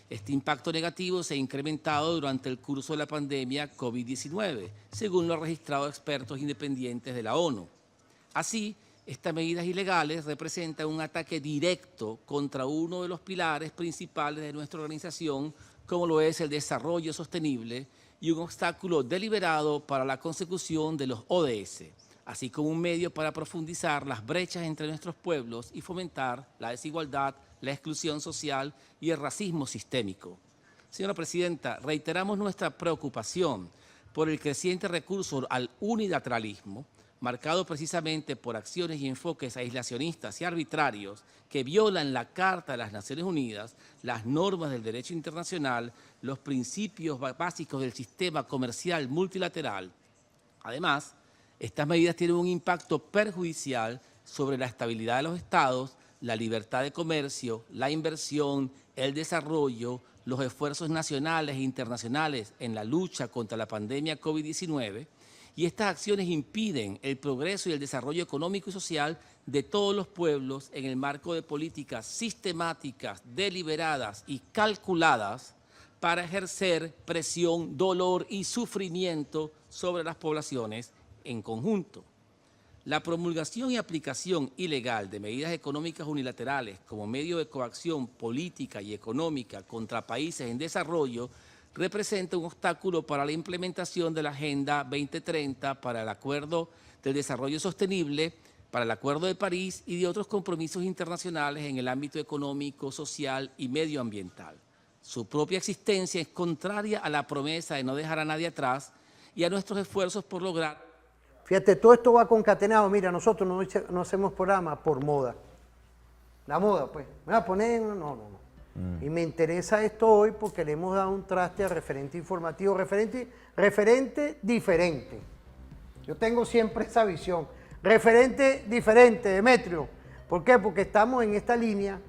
Este impacto negativo se ha incrementado durante el curso de la pandemia COVID-19, según lo han registrado expertos independientes de la ONU. Así, estas medidas ilegales representan un ataque directo contra uno de los pilares principales de nuestra organización, como lo es el desarrollo sostenible, y un obstáculo deliberado para la consecución de los ODS, así como un medio para profundizar las brechas entre nuestros pueblos y fomentar la desigualdad, la exclusión social y el racismo sistémico. Señora Presidenta, reiteramos nuestra preocupación por el creciente recurso al unilateralismo, marcado precisamente por acciones y enfoques aislacionistas y arbitrarios que violan la Carta de las Naciones Unidas, las normas del derecho internacional, los principios básicos del sistema comercial multilateral. Además, estas medidas tienen un impacto perjudicial sobre la estabilidad de los estados, la libertad de comercio, la inversión, el desarrollo, los esfuerzos nacionales e internacionales en la lucha contra la pandemia COVID-19, y estas acciones impiden el progreso y el desarrollo económico y social de todos los pueblos en el marco de políticas sistemáticas, deliberadas y calculadas para ejercer presión, dolor y sufrimiento sobre las poblaciones en conjunto. La promulgación y aplicación ilegal de medidas económicas unilaterales como medio de coacción política y económica contra países en desarrollo representa un obstáculo para la implementación de la Agenda 2030, para el Acuerdo del Desarrollo Sostenible, para el Acuerdo de París y de otros compromisos internacionales en el ámbito económico, social y medioambiental. Su propia existencia es contraria a la promesa de no dejar a nadie atrás y a nuestros esfuerzos por lograr. Fíjate, todo esto va concatenado. Mira, nosotros no hacemos programa por moda. La moda, pues. Me voy a poner, no. Y me interesa esto hoy porque le hemos dado un traste al referente informativo, referente diferente. Yo tengo siempre esa visión. Referente diferente, Demetrio. ¿Por qué? Porque estamos en esta línea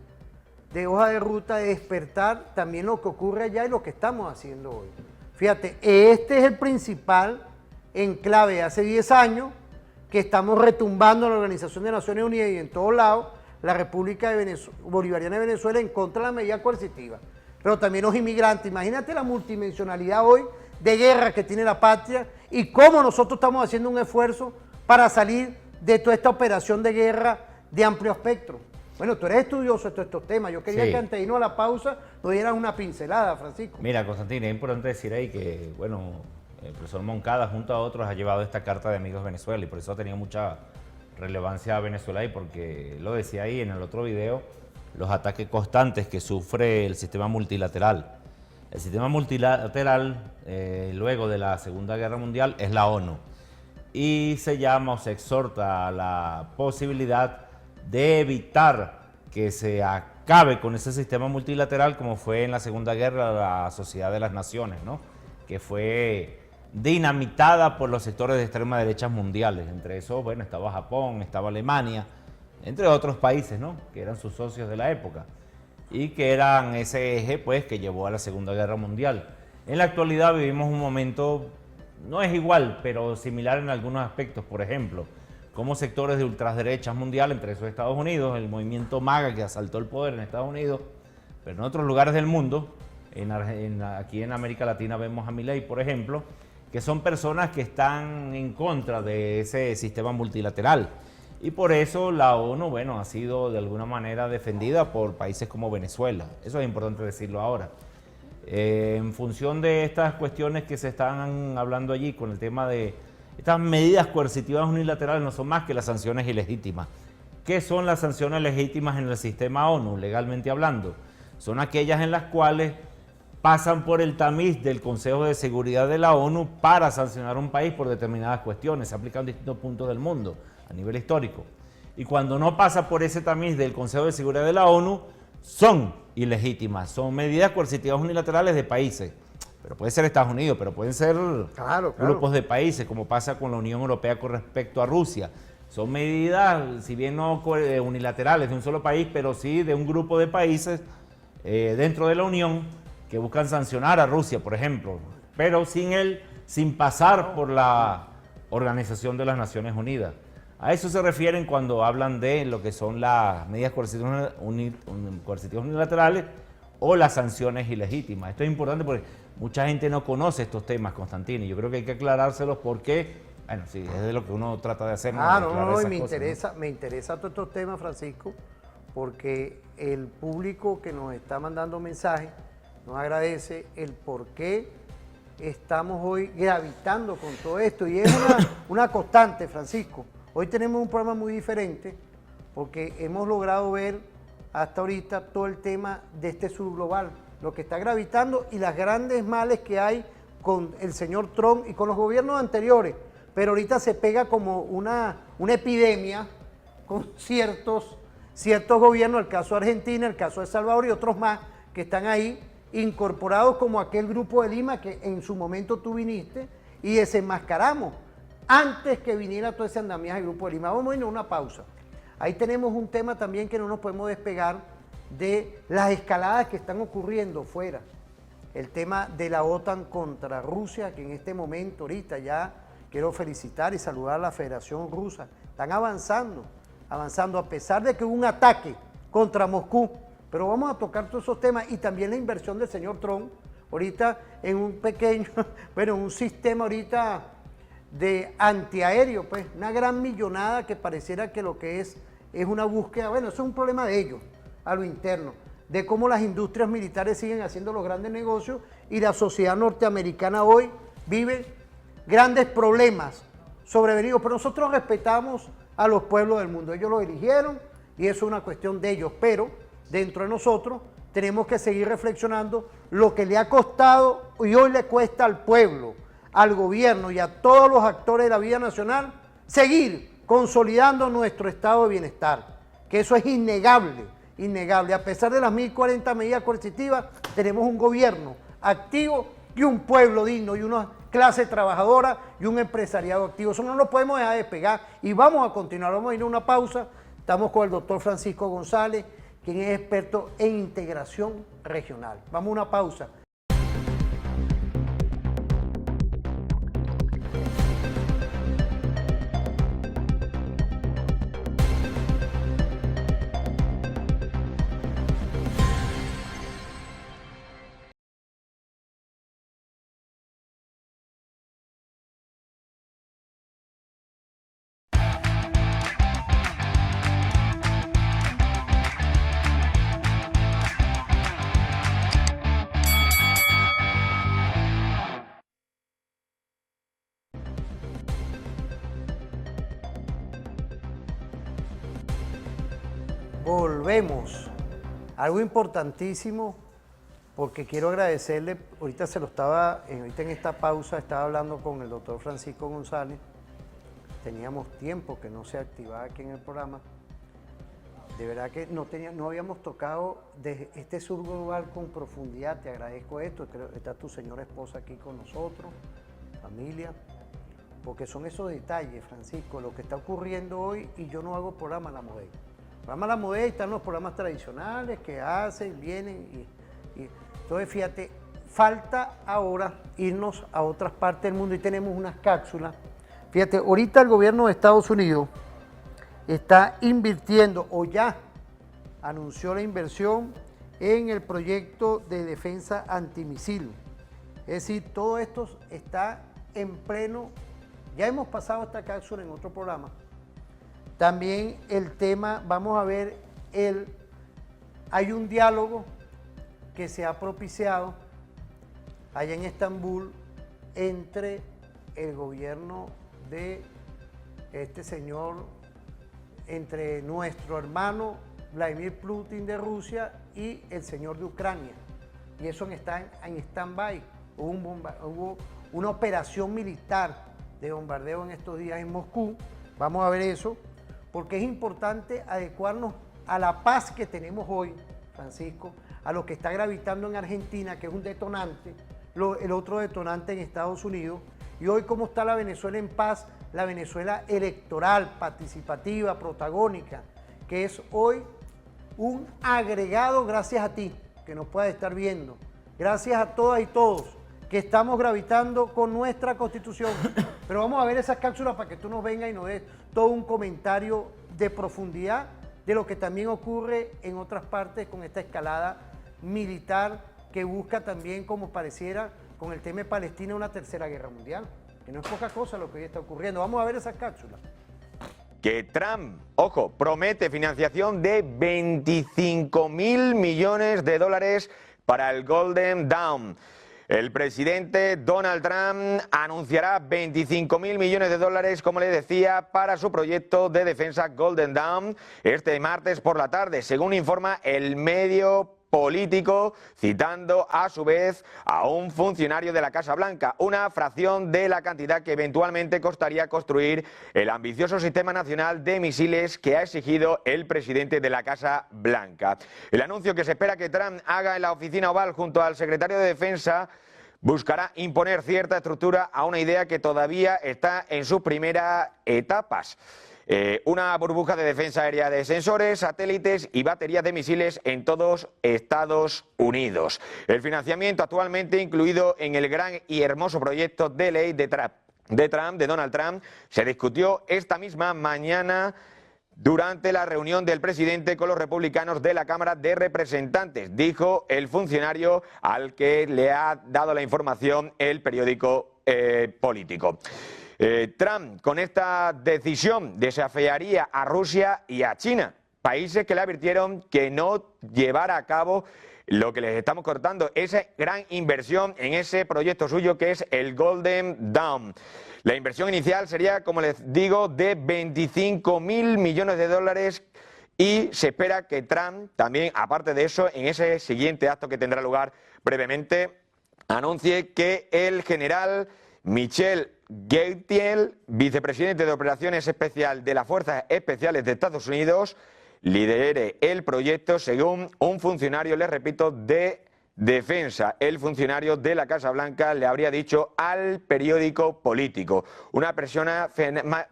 de hoja de ruta de despertar también lo que ocurre allá y lo que estamos haciendo hoy. Fíjate, este es el principal enclave hace 10 años que estamos retumbando en la Organización de Naciones Unidas y en todos lados, la República Bolivariana de Venezuela en contra de la medida coercitiva. Pero también los inmigrantes, imagínate la multidimensionalidad hoy de guerra que tiene la patria y cómo nosotros estamos haciendo un esfuerzo para salir de toda esta operación de guerra de amplio espectro. Bueno, tú eres estudioso de todos estos temas. Yo quería que antes de irnos a la pausa nos dieras una pincelada, Francisco. Mira, Constantino, es importante decir ahí que, bueno, el profesor Moncada junto a otros ha llevado esta carta de Amigos Venezuela y por eso ha tenido mucha relevancia a Venezuela ahí, porque lo decía ahí en el otro video, los ataques constantes que sufre el sistema multilateral. El sistema multilateral, luego de la Segunda Guerra Mundial, es la ONU. Y se llama o se exhorta a la posibilidad de evitar que se acabe con ese sistema multilateral como fue en la Segunda Guerra la Sociedad de las Naciones, ¿no? Que fue dinamitada por los sectores de extrema derecha mundiales. Entre esos, bueno, estaba Japón, estaba Alemania, entre otros países, ¿no? Que eran sus socios de la época y que eran ese eje, pues, que llevó a la Segunda Guerra Mundial. En la actualidad vivimos un momento, no es igual, pero similar en algunos aspectos. Por ejemplo, como sectores de ultraderechas mundial, entre esos Estados Unidos, el movimiento MAGA que asaltó el poder en Estados Unidos, pero en otros lugares del mundo, aquí en América Latina vemos a Milei, por ejemplo, que son personas que están en contra de ese sistema multilateral. Y por eso la ONU, bueno, ha sido de alguna manera defendida por países como Venezuela. Eso es importante decirlo ahora. En función de estas cuestiones que se están hablando allí con el tema de estas medidas coercitivas unilaterales, no son más que las sanciones ilegítimas. ¿Qué son las sanciones legítimas en el sistema ONU, legalmente hablando? Son aquellas en las cuales pasan por el tamiz del Consejo de Seguridad de la ONU para sancionar a un país por determinadas cuestiones. Se aplican en distintos puntos del mundo a nivel histórico. Y cuando no pasa por ese tamiz del Consejo de Seguridad de la ONU, son ilegítimas, son medidas coercitivas unilaterales de países. Pero puede ser Estados Unidos, pero pueden ser grupos de países, como pasa con la Unión Europea con respecto a Rusia. Son medidas, si bien no unilaterales de un solo país, pero sí de un grupo de países dentro de la Unión que buscan sancionar a Rusia, por ejemplo, pero sin pasar por la Organización de las Naciones Unidas. A eso se refieren cuando hablan de lo que son las medidas coercitivas unilaterales o las sanciones ilegítimas. Esto es importante porque mucha gente no conoce estos temas, Constantino, y yo creo que hay que aclarárselos porque, bueno, sí, es de lo que uno trata de hacer. Y me interesa todos estos temas, Francisco, porque el público que nos está mandando mensajes nos agradece el por qué estamos hoy gravitando con todo esto, y es una constante, Francisco. Hoy tenemos un programa muy diferente porque hemos logrado ver hasta ahorita todo el tema de este subglobal, lo que está gravitando y las grandes males que hay con el señor Trump y con los gobiernos anteriores, pero ahorita se pega como una epidemia con ciertos gobiernos, el caso de Argentina, el caso de Salvador y otros más que están ahí incorporados como aquel grupo de Lima que en su momento tú viniste y desenmascaramos antes que viniera todo ese andamiaje del grupo de Lima. Vamos a irnos a una pausa. Ahí tenemos un tema también que no nos podemos despegar de las escaladas que están ocurriendo fuera. El tema de la OTAN contra Rusia, que en este momento, ahorita ya quiero felicitar y saludar a la Federación Rusa. Están avanzando a pesar de que hubo un ataque contra Moscú. Pero vamos a tocar todos esos temas y también la inversión del señor Trump, ahorita en un pequeño, un sistema ahorita de antiaéreo, pues, una gran millonada que pareciera que lo que es una búsqueda, eso es un problema de ellos, a lo interno, de cómo las industrias militares siguen haciendo los grandes negocios y la sociedad norteamericana hoy vive grandes problemas sobrevenidos, pero nosotros respetamos a los pueblos del mundo, ellos los eligieron y eso es una cuestión de ellos, pero dentro de nosotros tenemos que seguir reflexionando lo que le ha costado y hoy le cuesta al pueblo, al gobierno y a todos los actores de la vida nacional seguir consolidando nuestro estado de bienestar, que eso es innegable. A pesar de las 1040 medidas coercitivas, tenemos un gobierno activo y un pueblo digno y una clase trabajadora y un empresariado activo. Eso no lo podemos dejar de pegar y vamos a continuar. Vamos a ir a una pausa. Estamos con el doctor Francisco González, quien es experto en integración regional. Vamos a una pausa. volvemos. Algo importantísimo, porque quiero agradecerle, ahorita ahorita en esta pausa estaba hablando con el doctor Francisco González, teníamos tiempo que no se activaba aquí en el programa, de verdad que no habíamos tocado de este sur global con profundidad, te agradezco esto, está tu señora esposa aquí con nosotros, familia, porque son esos detalles, Francisco, lo que está ocurriendo hoy, y yo no hago programa La Modelo. Programa La Modelo están los programas tradicionales que hacen, vienen y entonces fíjate, falta ahora irnos a otras partes del mundo y tenemos unas cápsulas. Fíjate, ahorita el gobierno de Estados Unidos está invirtiendo o ya anunció la inversión en el proyecto de defensa antimisil. Es decir, todo esto está en pleno, ya hemos pasado esta cápsula en otro programa. También el tema, vamos a ver, hay un diálogo que se ha propiciado allá en Estambul entre el gobierno de este señor, entre nuestro hermano Vladimir Putin de Rusia y el señor de Ucrania. Y eso está en stand-by. Hubo una operación militar de bombardeo en estos días en Moscú. Vamos a ver eso, porque es importante adecuarnos a la paz que tenemos hoy, Francisco, a lo que está gravitando en Argentina, que es un detonante, el otro detonante en Estados Unidos, y hoy cómo está la Venezuela en paz, la Venezuela electoral, participativa, protagónica, que es hoy un agregado gracias a ti, que nos puedas estar viendo, gracias a todas y todos, que estamos gravitando con nuestra Constitución. Pero vamos a ver esas cápsulas para que tú nos vengas y nos des todo un comentario de profundidad de lo que también ocurre en otras partes con esta escalada militar que busca también, como pareciera, con el tema de Palestina, una tercera guerra mundial, que no es poca cosa lo que hoy está ocurriendo. Vamos a ver esas cápsulas. Que Trump, ojo, promete financiación de 25.000 millones de dólares para el Golden Dome. El presidente Donald Trump anunciará 25.000 millones de dólares, como le decía, para su proyecto de defensa Golden Dome este martes por la tarde, según informa el medio político, citando a su vez a un funcionario de la Casa Blanca, una fracción de la cantidad que eventualmente costaría construir el ambicioso sistema nacional de misiles que ha exigido el presidente de la Casa Blanca. El anuncio que se espera que Trump haga en la oficina oval junto al secretario de Defensa buscará imponer cierta estructura a una idea que todavía está en sus primeras etapas. Una burbuja de defensa aérea de sensores, satélites y baterías de misiles en todos Estados Unidos. El financiamiento actualmente incluido en el gran y hermoso proyecto de ley de Donald Trump se discutió esta misma mañana durante la reunión del presidente con los republicanos de la Cámara de Representantes, dijo el funcionario al que le ha dado la información el periódico político. Trump, con esta decisión, desafiaría a Rusia y a China, países que le advirtieron que no llevara a cabo lo que les estamos cortando, esa gran inversión en ese proyecto suyo que es el Golden Dome. La inversión inicial sería, como les digo, de 25.000 millones de dólares y se espera que Trump también, aparte de eso, en ese siguiente acto que tendrá lugar brevemente, anuncie que el general Michel Gautier, vicepresidente de Operaciones Especial de las Fuerzas Especiales de Estados Unidos, lidere el proyecto según un funcionario, les repito, de Defensa. El funcionario de la Casa Blanca le habría dicho al periódico político, una persona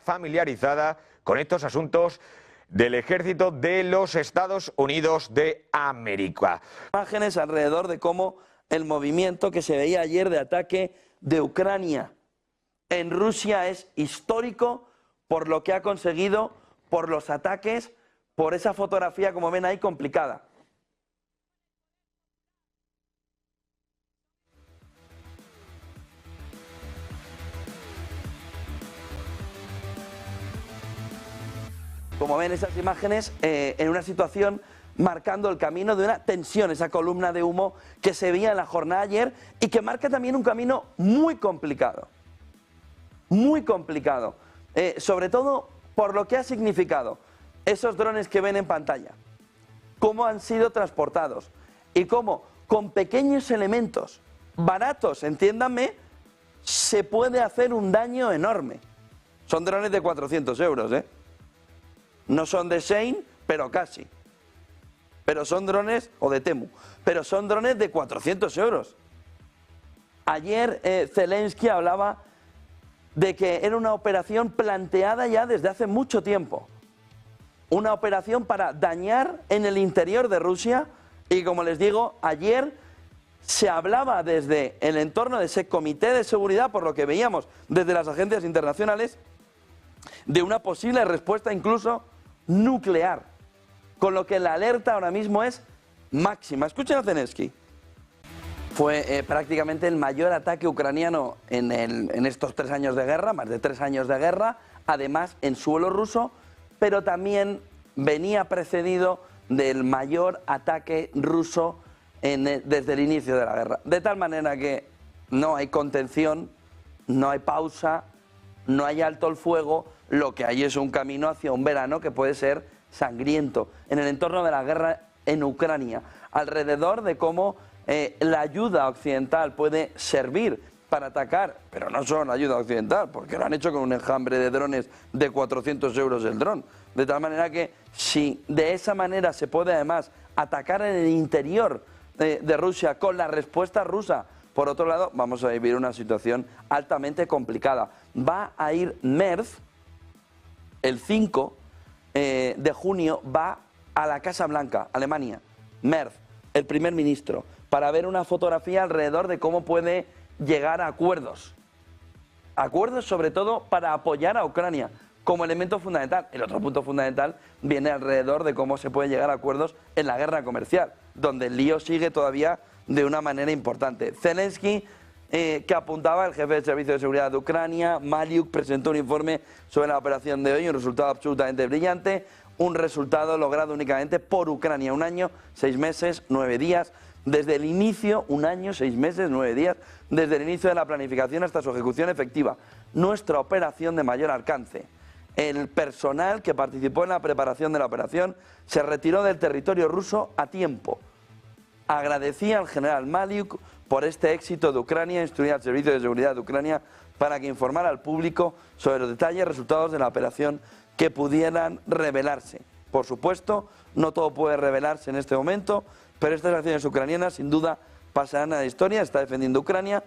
familiarizada con estos asuntos del ejército de los Estados Unidos de América. Imágenes alrededor de cómo el movimiento que se veía ayer de ataque de Ucrania en Rusia es histórico por lo que ha conseguido, por los ataques, por esa fotografía, como ven ahí, complicada. Como ven esas imágenes, en una situación marcando el camino de una tensión, esa columna de humo que se veía en la jornada ayer y que marca también un camino muy complicado. Muy complicado, sobre todo por lo que ha significado esos drones que ven en pantalla. cómo han sido transportados y cómo con pequeños elementos, baratos, entiéndanme, se puede hacer un daño enorme. Son drones de 400 euros, ¿eh? No son de Shein, pero casi. Pero son drones, o de Temu, pero son drones de 400 euros. Ayer Zelensky hablaba de que era una operación planteada ya desde hace mucho tiempo. Una operación para dañar en el interior de Rusia y, como les digo, ayer se hablaba desde el entorno de ese comité de seguridad, por lo que veíamos desde las agencias internacionales, de una posible respuesta incluso nuclear, con lo que la alerta ahora mismo es máxima. Escuchen a Zelensky. Fue prácticamente el mayor ataque ucraniano en estos 3 años de guerra, más de 3 años de guerra, además en suelo ruso, pero también venía precedido del mayor ataque ruso desde el inicio de la guerra. De tal manera que no hay contención, no hay pausa, no hay alto el fuego, lo que hay es un camino hacia un verano que puede ser sangriento en el entorno de la guerra en Ucrania, alrededor de cómo la ayuda occidental puede servir para atacar, pero no solo la ayuda occidental, porque lo han hecho con un enjambre de drones de 400 euros el dron. De tal manera que si de esa manera se puede además atacar en el interior de Rusia con la respuesta rusa, por otro lado, vamos a vivir una situación altamente complicada. Va a ir Merz, el 5 de junio, va a la Casa Blanca, Alemania. Merz, el primer ministro, para ver una fotografía alrededor de cómo puede llegar a acuerdos. Acuerdos sobre todo para apoyar a Ucrania como elemento fundamental. El otro punto fundamental viene alrededor de cómo se puede llegar a acuerdos en la guerra comercial, donde el lío sigue todavía de una manera importante. Zelensky, que apuntaba el jefe del Servicio de Seguridad de Ucrania, Maliuk, presentó un informe sobre la operación de hoy, un resultado absolutamente brillante, un resultado logrado únicamente por Ucrania. 1 año, 6 meses, 9 días, desde el inicio, 1 año, 6 meses, 9 días, desde el inicio de la planificación hasta su ejecución efectiva. Nuestra operación de mayor alcance. El personal que participó en la preparación de la operación se retiró del territorio ruso a tiempo. Agradecía al general Maliuk por este éxito de Ucrania, instruía al Servicio de Seguridad de Ucrania para que informara al público sobre los detalles y resultados de la operación que pudieran revelarse. Por supuesto, no todo puede revelarse en este momento, pero estas acciones ucranianas sin duda pasarán a la historia. Está defendiendo Ucrania,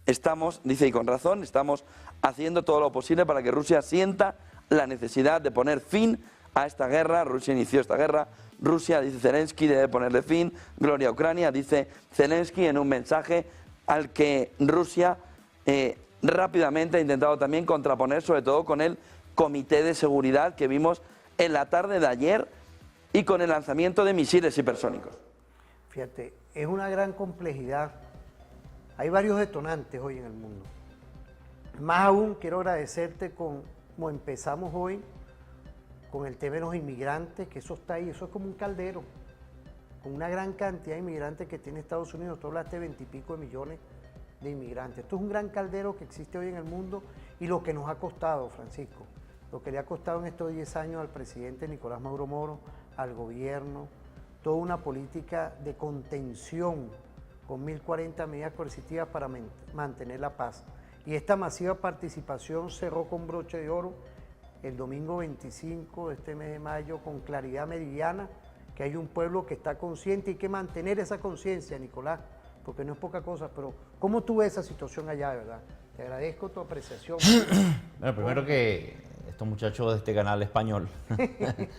estamos, dice y con razón, estamos haciendo todo lo posible para que Rusia sienta la necesidad de poner fin a esta guerra. Rusia inició esta guerra, Rusia, dice Zelensky, debe ponerle fin. Gloria a Ucrania, dice Zelensky en un mensaje al que Rusia rápidamente ha intentado también contraponer, sobre todo con el comité de seguridad que vimos en la tarde de ayer y con el lanzamiento de misiles hipersónicos. Fíjate, es una gran complejidad. Hay varios detonantes hoy en el mundo. Más aún quiero agradecerte como empezamos hoy con el tema de los inmigrantes, que eso está ahí, eso es como un caldero, con una gran cantidad de inmigrantes que tiene Estados Unidos. Tú hablaste de 20 y pico de millones de inmigrantes. Esto es un gran caldero que existe hoy en el mundo y lo que nos ha costado, Francisco, lo que le ha costado en estos 10 años al presidente Nicolás Maduro Moro, al gobierno, toda una política de contención con 1040 medidas coercitivas para mantener la paz. Y esta masiva participación cerró con broche de oro el domingo 25 de este mes de mayo con claridad meridiana, que hay un pueblo que está consciente y hay que mantener esa conciencia, Nicolás, porque no es poca cosa, pero ¿cómo tú ves esa situación allá, de verdad? Te agradezco tu apreciación. Bueno, primero que estos muchachos de este canal español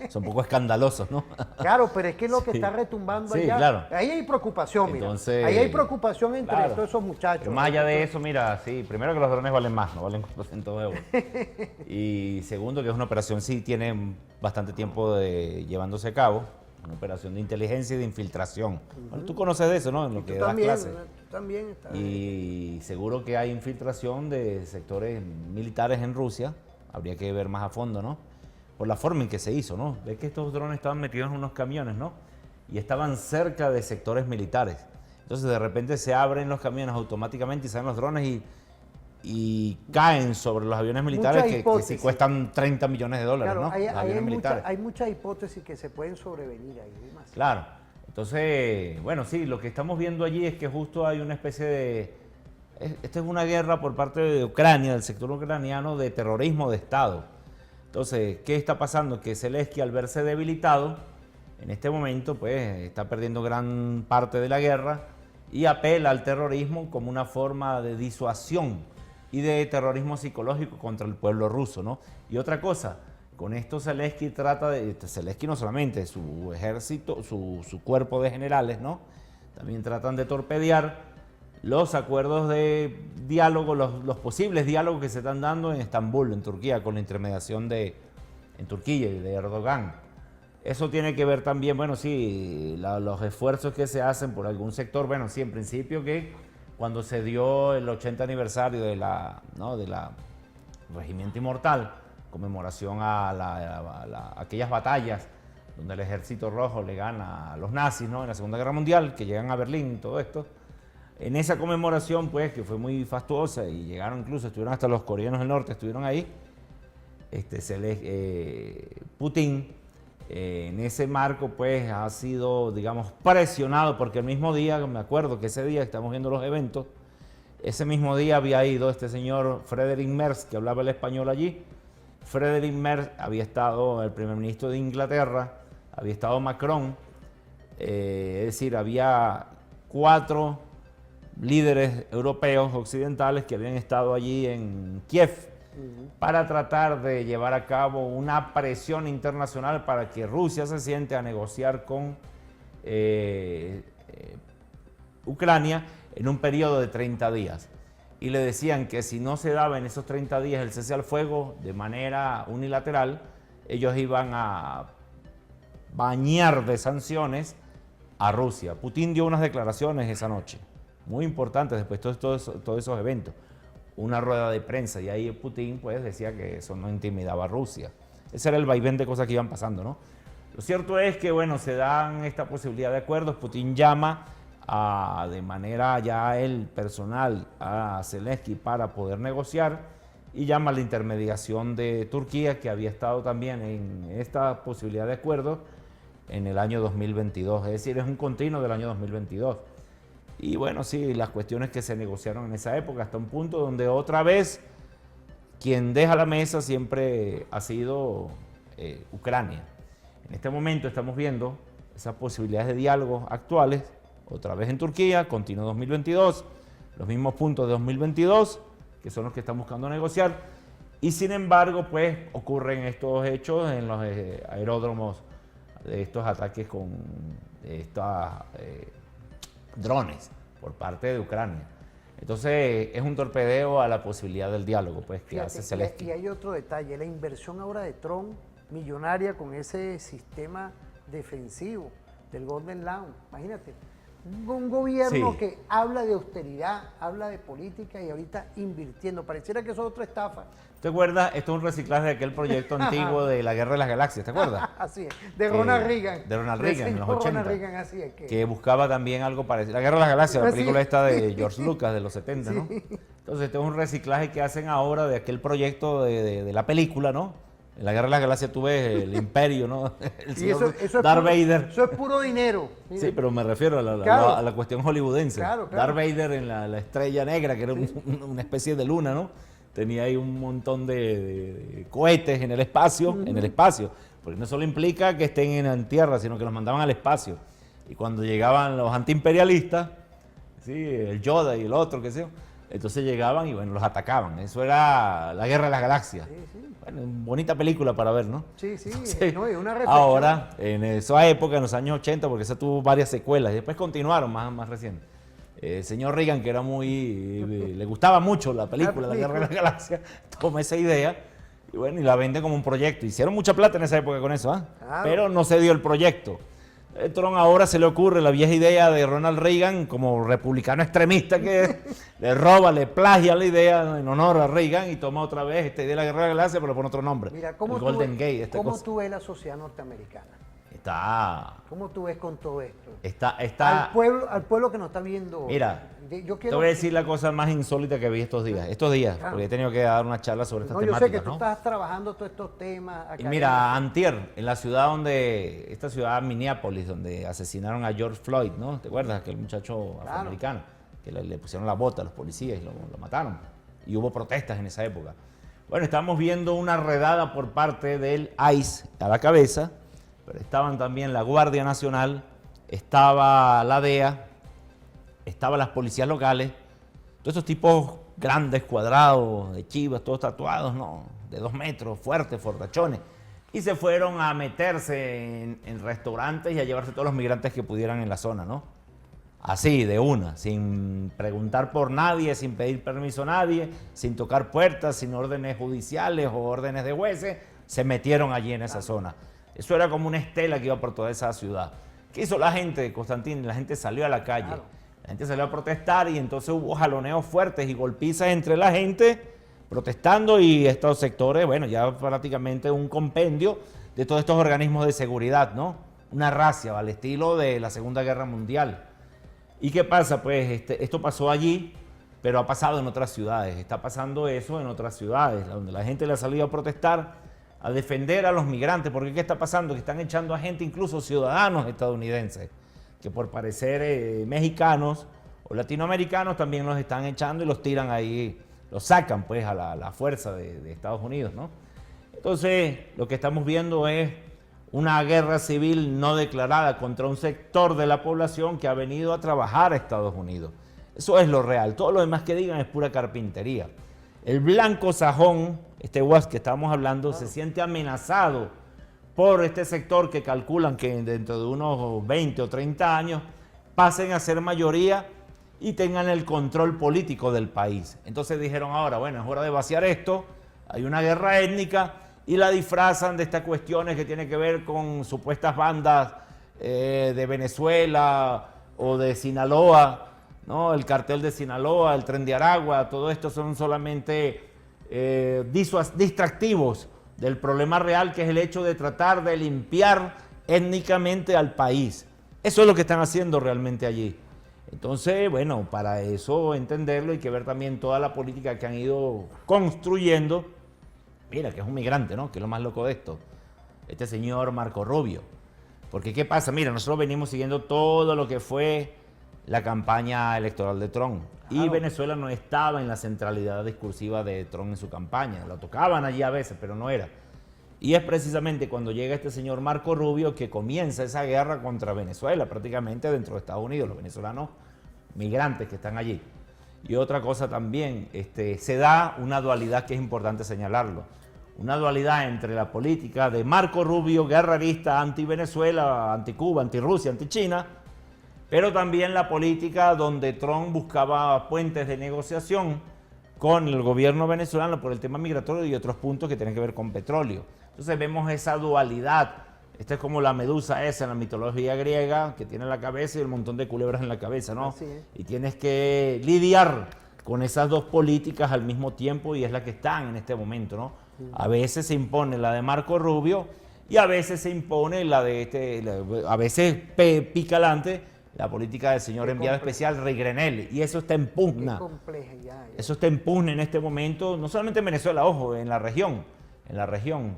son un poco escandalosos, ¿no? Claro, pero es que lo que está retumbando allá, claro. Ahí hay preocupación, entonces, mira. Ahí hay preocupación entre todos esos muchachos. Pero más allá de eso, mira, sí, primero que los drones valen más, no valen 400 euros. Y segundo, que es una operación, sí, tiene bastante tiempo llevándose a cabo. Una operación de inteligencia y de infiltración. Bueno, tú conoces de eso, ¿no? En lo que das clases. Tú también estás. Y seguro que hay infiltración de sectores militares en Rusia. Habría que ver más a fondo, ¿no? Por la forma en que se hizo, ¿no? Ves que estos drones estaban metidos en unos camiones, ¿no? Y estaban cerca de sectores militares. Entonces, de repente se abren los camiones automáticamente y salen los drones y y caen sobre los aviones militares que sí cuestan 30 millones de dólares, claro, ¿no? hay muchas hipótesis que se pueden sobrevenir ahí. Demás. Claro. Entonces, bueno, sí, lo que estamos viendo allí es que justo hay una especie de... Esta es una guerra por parte de Ucrania, del sector ucraniano, de terrorismo de Estado. Entonces, ¿qué está pasando? Que Zelensky, al verse debilitado, en este momento, pues, está perdiendo gran parte de la guerra y apela al terrorismo como una forma de disuasión y de terrorismo psicológico contra el pueblo ruso, ¿no? Y otra cosa, con esto Zelensky trata de... Zelensky no solamente, su ejército, su cuerpo de generales, ¿no? También tratan de torpedear los acuerdos de diálogo, los posibles diálogos que se están dando en Estambul, en Turquía, con la intermediación en Turquía y de Erdogan. Eso tiene que ver también, bueno, sí, los esfuerzos que se hacen por algún sector, bueno, sí, en principio que cuando se dio el 80 aniversario de la Regimiento Inmortal, conmemoración a aquellas batallas donde el Ejército Rojo le gana a los nazis, ¿no? En la Segunda Guerra Mundial, que llegan a Berlín y todo esto. En esa conmemoración, pues, que fue muy fastuosa y llegaron incluso, estuvieron hasta los coreanos del norte, estuvieron ahí, Putin, en ese marco, pues, ha sido, digamos, presionado, porque el mismo día, me acuerdo que ese día que estamos viendo los eventos, ese mismo día había ido este señor Friedrich Merz, que hablaba el español allí. Friedrich Merz había estado el primer ministro de Inglaterra, había estado Macron, es decir, había 4 líderes europeos occidentales que habían estado allí en Kiev para tratar de llevar a cabo una presión internacional para que Rusia se siente a negociar con Ucrania en un periodo de 30 días. Y le decían que si no se daba en esos 30 días el cese al fuego de manera unilateral, ellos iban a bañar de sanciones a Rusia. Putin dio unas declaraciones esa noche, muy importantes después de todos esos eventos. Una rueda de prensa y ahí Putin pues decía que eso no intimidaba a Rusia. Ese era el vaivén de cosas que iban pasando, ¿no? Lo cierto es que, bueno, se dan esta posibilidad de acuerdos. Putin llama de manera ya el personal a Zelensky para poder negociar y llama a la intermediación de Turquía, que había estado también en esta posibilidad de acuerdo en el año 2022, es decir, es un continuo del año 2022. Y bueno, sí, las cuestiones que se negociaron en esa época, hasta un punto donde otra vez quien deja la mesa siempre ha sido Ucrania. En este momento estamos viendo esas posibilidades de diálogo actuales, otra vez en Turquía, continuo 2022, los mismos puntos de 2022, que son los que están buscando negociar, y sin embargo, pues ocurren estos hechos en los aeródromos de estos ataques con estos drones por parte de Ucrania. Entonces, es un torpedeo a la posibilidad del diálogo, pues, que hace Zelensky. Y hay otro detalle, la inversión ahora de Trump, millonaria, con ese sistema defensivo del Golden Dawn. Imagínate, un gobierno que habla de austeridad, habla de política y ahorita invirtiendo. Pareciera que eso es otra estafa. ¿Te acuerdas? Esto es un reciclaje de aquel proyecto antiguo de la Guerra de las Galaxias, ¿te acuerdas? Así es, de Ronald Reagan. De Ronald Reagan, en los 80. Ronald Reagan, así es que buscaba también algo parecido. La Guerra de las Galaxias, la película esta de George Lucas de los 70, ¿no? Entonces, este es un reciclaje que hacen ahora de aquel proyecto de la película, ¿no? En la Guerra de las Galaxias tú ves el imperio, ¿no? El señor Darth Vader. Eso es puro dinero. Mira. Sí, pero me refiero a la cuestión hollywoodense. Claro. Darth Vader en la estrella negra, que era una especie de luna, ¿no? Tenía ahí un montón de cohetes en el espacio, porque no solo implica que estén en tierra, sino que los mandaban al espacio. Y cuando llegaban los antiimperialistas, ¿sí? El Yoda y el otro, qué sé yo, entonces llegaban y bueno, los atacaban. Eso era la Guerra de las Galaxias. Bueno, bonita película para ver, ¿no? Sí, Entonces, no, y una reflexión. Ahora, en esa época, en los años 80, porque esa tuvo varias secuelas, y después continuaron más recientes. El señor Reagan, que era le gustaba mucho la película La Guerra de las Galaxias, toma esa idea y bueno, y la vende como un proyecto. Hicieron mucha plata en esa época con eso, Claro. Pero no se dio el proyecto. Trump ahora se le ocurre la vieja idea de Ronald Reagan, como republicano extremista que le roba, le plagia la idea en honor a Reagan y toma otra vez esta idea de la Guerra de la Galaxia, pero le pone otro nombre. Mira, el Golden Gate. ¿Cómo tú ves la sociedad norteamericana? está... ¿Cómo tú ves con todo esto? Está... Al pueblo que nos está viendo. Mira, yo te voy a decir la cosa más insólita que vi estos días. Porque he tenido que dar una charla sobre estas temáticas, yo sé que tú estás trabajando todos estos temas. Y mira, antier, en la ciudad esta ciudad Minneapolis, donde asesinaron a George Floyd, ¿no? ¿Te acuerdas? Aquel muchacho afroamericano, que le pusieron la bota a los policías y lo mataron. Y hubo protestas en esa época. Bueno, estábamos viendo una redada por parte del ICE a la cabeza, pero estaban también la Guardia Nacional, estaba la DEA, estaban las policías locales, todos estos tipos grandes, cuadrados, de chivas, todos tatuados, ¿no? De 2 metros, fuertes, fortachones. Y se fueron a meterse en restaurantes y a llevarse todos los migrantes que pudieran en la zona, ¿no? Así, de una, sin preguntar por nadie, sin pedir permiso a nadie, sin tocar puertas, sin órdenes judiciales o órdenes de jueces, se metieron allí en esa zona. Eso era como una estela que iba por toda esa ciudad. ¿Qué hizo la gente, Constantín? La gente salió a la calle, la gente salió a protestar y entonces hubo jaloneos fuertes y golpizas entre la gente protestando y estos sectores, bueno, ya prácticamente un compendio de todos estos organismos de seguridad, ¿no? Una racia al estilo de la Segunda Guerra Mundial. ¿Y qué pasa? Pues esto pasó allí, pero ha pasado en otras ciudades. Está pasando eso en otras ciudades, donde la gente le ha salido a protestar, a defender a los migrantes. Porque ¿qué está pasando? Que están echando a gente, incluso ciudadanos estadounidenses, que por parecer mexicanos o latinoamericanos también los están echando y los tiran ahí, los sacan pues a la fuerza de Estados Unidos, ¿no? Entonces, lo que estamos viendo es una guerra civil no declarada contra un sector de la población que ha venido a trabajar a Estados Unidos. Eso es lo real. Todo lo demás que digan es pura carpintería. El blanco sajón, este WASP que estamos hablando, se siente amenazado por este sector que calculan que dentro de unos 20 o 30 años pasen a ser mayoría y tengan el control político del país. Entonces dijeron ahora, bueno, es hora de vaciar esto, hay una guerra étnica, y la disfrazan de estas cuestiones que tienen que ver con supuestas bandas de Venezuela o de Sinaloa, ¿no? El cartel de Sinaloa, el Tren de Aragua, todo esto son solamente distractivos del problema real, que es el hecho de tratar de limpiar étnicamente al país. Eso es lo que están haciendo realmente allí. Entonces, bueno, para eso entenderlo hay que ver también toda la política que han ido construyendo. Mira, que es un migrante, ¿no? Que es lo más loco de esto. Este señor Marco Rubio. Porque, ¿qué pasa? Mira, nosotros venimos siguiendo todo lo que fue la campaña electoral de Trump. Claro. Y Venezuela no estaba en la centralidad discursiva de Trump en su campaña. Lo tocaban allí a veces, pero no era. Y es precisamente cuando llega este señor Marco Rubio que comienza esa guerra contra Venezuela, prácticamente dentro de Estados Unidos, los venezolanos migrantes que están allí. Y otra cosa también, se da una dualidad que es importante señalarlo. Una dualidad entre la política de Marco Rubio, guerrerista anti-Venezuela, anti-Cuba, anti-Rusia, anti-China, pero también la política donde Trump buscaba puentes de negociación con el gobierno venezolano por el tema migratorio y otros puntos que tienen que ver con petróleo. Entonces vemos esa dualidad. Esta es como la medusa esa en la mitología griega, que tiene la cabeza y el montón de culebras en la cabeza, ¿no? Así es. Y tienes que lidiar con esas dos políticas al mismo tiempo y es la que están en este momento, ¿no? A veces se impone la de Marco Rubio y a veces se impone la de a veces pica adelante la política del señor enviado especial Rey Grenell, y eso está en pugna. Eso está en pugna en este momento, no solamente en Venezuela, ojo, en la región,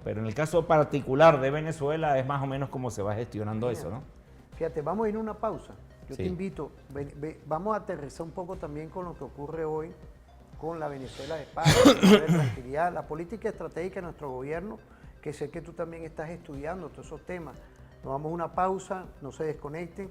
pero en el caso particular de Venezuela es más o menos como se va gestionando eso, ¿no? Fíjate, vamos a ir a una pausa. Yo Sí. te invito, vamos a aterrizar un poco también con lo que ocurre hoy con la Venezuela de paz, de tranquilidad, la política estratégica de nuestro gobierno, que sé que tú también estás estudiando todos esos temas. Nos vamos a una pausa, no se desconecten.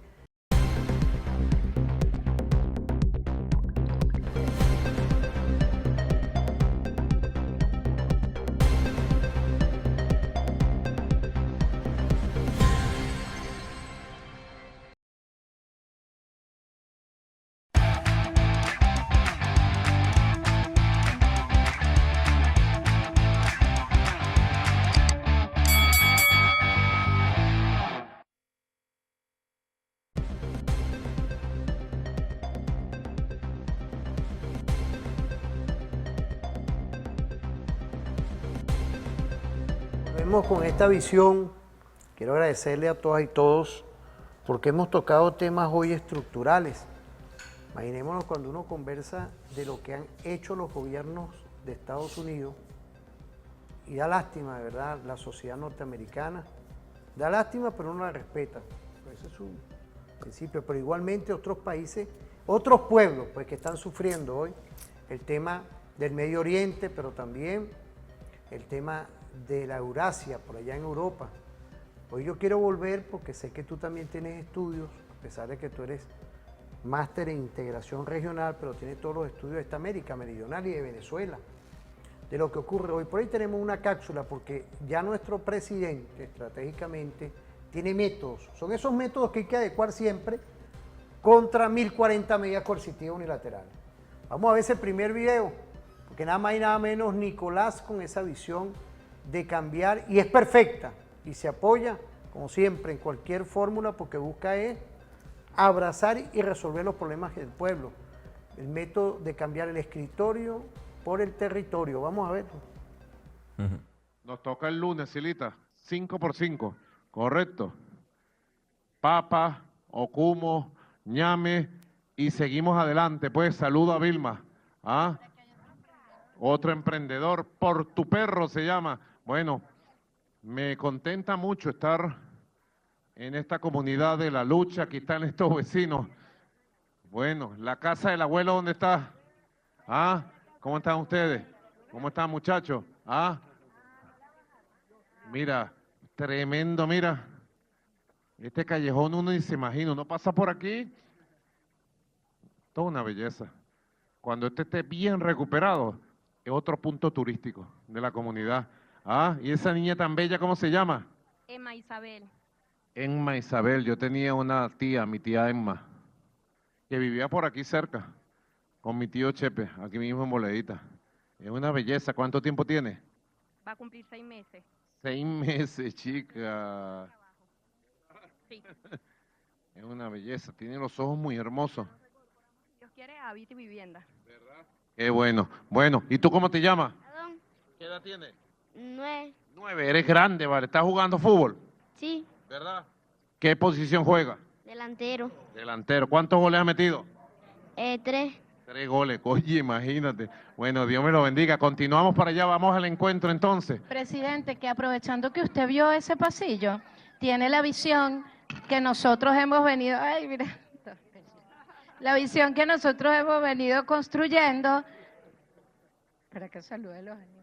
Vemos con esta visión Quiero agradecerle a todas y todos porque hemos tocado temas hoy estructurales. Imaginémonos cuando uno conversa de lo que han hecho los gobiernos de Estados Unidos, y da lástima, de verdad, la sociedad norteamericana. Da lástima, pero uno la respeta. Ese es un principio. Pero igualmente otros países, otros pueblos, pues que están sufriendo hoy el tema del Medio Oriente, pero también el tema de la Eurasia, por allá en Europa. Hoy yo quiero volver porque sé que tú también tienes estudios, a pesar de que tú eres máster en integración regional, pero tienes todos los estudios de esta América Meridional y de Venezuela, de lo que ocurre hoy. Por ahí tenemos una cápsula porque ya nuestro presidente estratégicamente tiene métodos. Son esos métodos que hay que adecuar siempre contra 1040 medidas coercitivas unilaterales. Vamos a ver ese primer video, porque nada más y nada menos Nicolás con esa visión de cambiar, y es perfecta, y se apoya, como siempre, en cualquier fórmula, porque busca es abrazar y resolver los problemas del pueblo. El método de cambiar el escritorio por el territorio. Vamos a verlo. Nos toca el lunes, Silita, 5x5, correcto. Papa, Ocumo, Ñame, y seguimos adelante. Pues saludo a Vilma. ¿Ah? Otro emprendedor, Por tu Perro se llama. Bueno, me contenta mucho estar en esta comunidad de la lucha. Aquí están estos vecinos. Bueno, la casa del abuelo, ¿dónde está? ¿Ah? ¿Cómo están ustedes? ¿Cómo están, muchachos? ¿Ah? Mira, tremendo, mira. Este callejón uno ni se imagina, uno pasa por aquí, toda una belleza. Cuando este esté bien recuperado, es otro punto turístico de la comunidad. Ah, y esa niña tan bella, ¿cómo se llama? Emma Isabel. Emma Isabel. Yo tenía una tía, mi tía Emma, que vivía por aquí cerca, con mi tío Chepe, aquí mismo en Boledita. Es una belleza. ¿Cuánto tiempo tiene? Va a cumplir 6 meses. 6 meses, chica. Sí. Es una belleza. Tiene los ojos muy hermosos. Dios quiere, habita y vivienda. Qué bueno. Bueno, ¿y tú cómo te llamas? Perdón. ¿Qué edad tienes? 9. 9. Eres grande, ¿vale? ¿Estás jugando fútbol? Sí. ¿Verdad? ¿Qué posición juega? Delantero. Delantero. ¿Cuántos goles has metido? 3. 3 goles. Oye, imagínate. Bueno, Dios me lo bendiga. Continuamos para allá. Vamos al encuentro entonces. Presidente, que aprovechando que usted vio ese pasillo, tiene la visión que nosotros hemos venido... Ay, mira. La visión que nosotros hemos venido construyendo. Para que salude a los animales.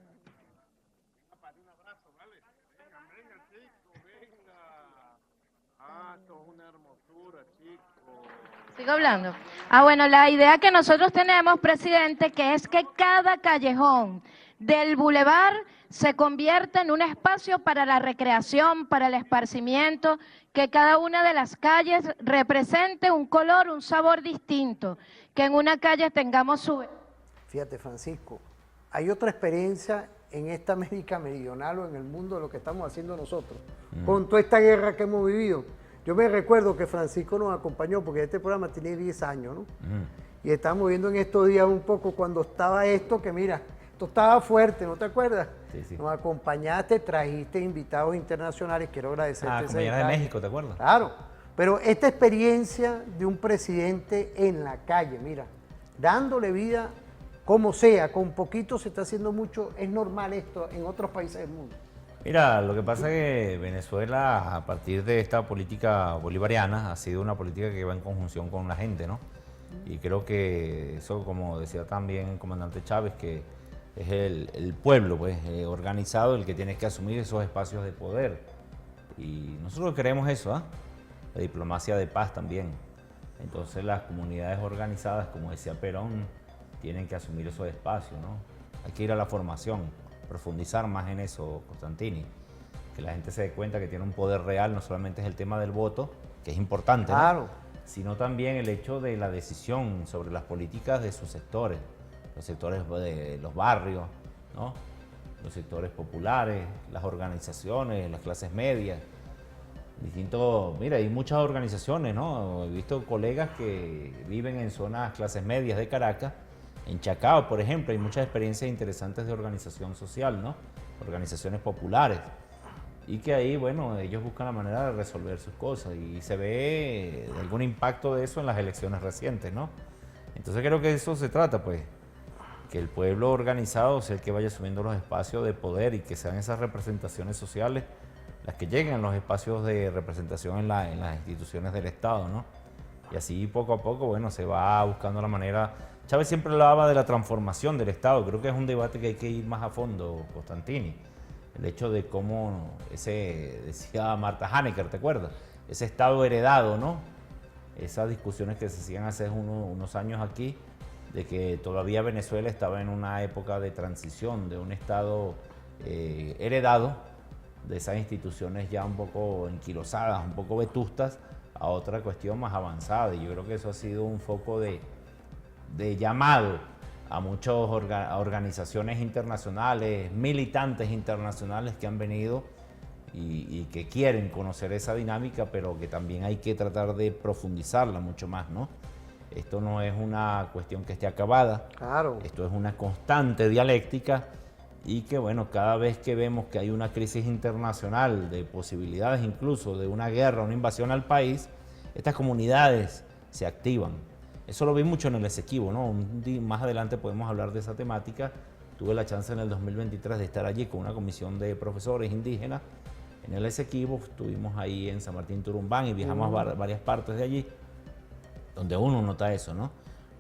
Sigo hablando. Bueno, la idea que nosotros tenemos, presidente, que es que cada callejón del bulevar se convierta en un espacio para la recreación, para el esparcimiento, que cada una de las calles represente un color, un sabor distinto, que en una calle tengamos su... Fíjate, Francisco, hay otra experiencia en esta América Meridional o en el mundo de lo que estamos haciendo nosotros, con toda esta guerra que hemos vivido. Yo me recuerdo que Francisco nos acompañó, porque este programa tiene 10 años, ¿no? Y estamos viendo en estos días un poco cuando estaba esto, que mira, esto estaba fuerte, ¿no te acuerdas? Sí, sí. Nos acompañaste, trajiste invitados internacionales, quiero agradecerte. Como allá de México, ¿te acuerdas? Claro, pero esta experiencia de un presidente en la calle, mira, dándole vida como sea, con poquito se está haciendo mucho, es normal esto en otros países del mundo. Mira, lo que pasa es que Venezuela, a partir de esta política bolivariana, ha sido una política que va en conjunción con la gente, ¿no? Y creo que eso, como decía también el comandante Chávez, que es el pueblo, pues, organizado, el que tiene que asumir esos espacios de poder. Y nosotros queremos eso, ¿ah? La diplomacia de paz también. Entonces las comunidades organizadas, como decía Perón, tienen que asumir esos espacios, ¿no? Hay que ir a la formación, profundizar más en eso, Constantini, que la gente se dé cuenta que tiene un poder real, no solamente es el tema del voto, que es importante, claro, ¿no? Sino también el hecho de la decisión sobre las políticas de sus sectores, los sectores de los barrios, ¿no? Los sectores populares, las organizaciones, las clases medias, mira, hay muchas organizaciones, ¿no? He visto colegas que viven en zonas clases medias de Caracas. En Chacao, por ejemplo, hay muchas experiencias interesantes de organización social, ¿no? Organizaciones populares. y que ahí, bueno, ellos buscan la manera de resolver sus cosas y se ve algún impacto de eso en las elecciones recientes, ¿no? Entonces creo que de eso se trata, pues, que el pueblo organizado sea el que vaya asumiendo los espacios de poder y que sean esas representaciones sociales las que lleguen a los espacios de representación en las instituciones del Estado, ¿no? Y así poco a poco, bueno, se va buscando la manera. Chávez siempre hablaba de la transformación del Estado, creo que es un debate que hay que ir más a fondo, Constantini. El hecho de cómo decía Marta Hanecker, ¿te acuerdas? Ese Estado heredado, ¿no? Esas discusiones que se hacían hace unos años aquí, de que todavía Venezuela estaba en una época de transición, de un Estado heredado, de esas instituciones ya un poco enquilosadas, un poco vetustas, a otra cuestión más avanzada. Y yo creo que eso ha sido un foco de llamado a muchas organizaciones internacionales, militantes internacionales que han venido y que quieren conocer esa dinámica, pero que también hay que tratar de profundizarla mucho más, ¿no? Esto no es una cuestión que esté acabada, claro. Esto es una constante dialéctica y que, bueno, cada vez que vemos que hay una crisis internacional de posibilidades incluso de una guerra, una invasión al país, estas comunidades se activan. Eso lo vi mucho en el Esequibo, ¿no? Más adelante podemos hablar de esa temática. Tuve la chance en el 2023 de estar allí con una comisión de profesores indígenas en el Esequibo. Estuvimos ahí en San Martín Turumbán y viajamos a varias partes de allí, donde uno nota eso, ¿no?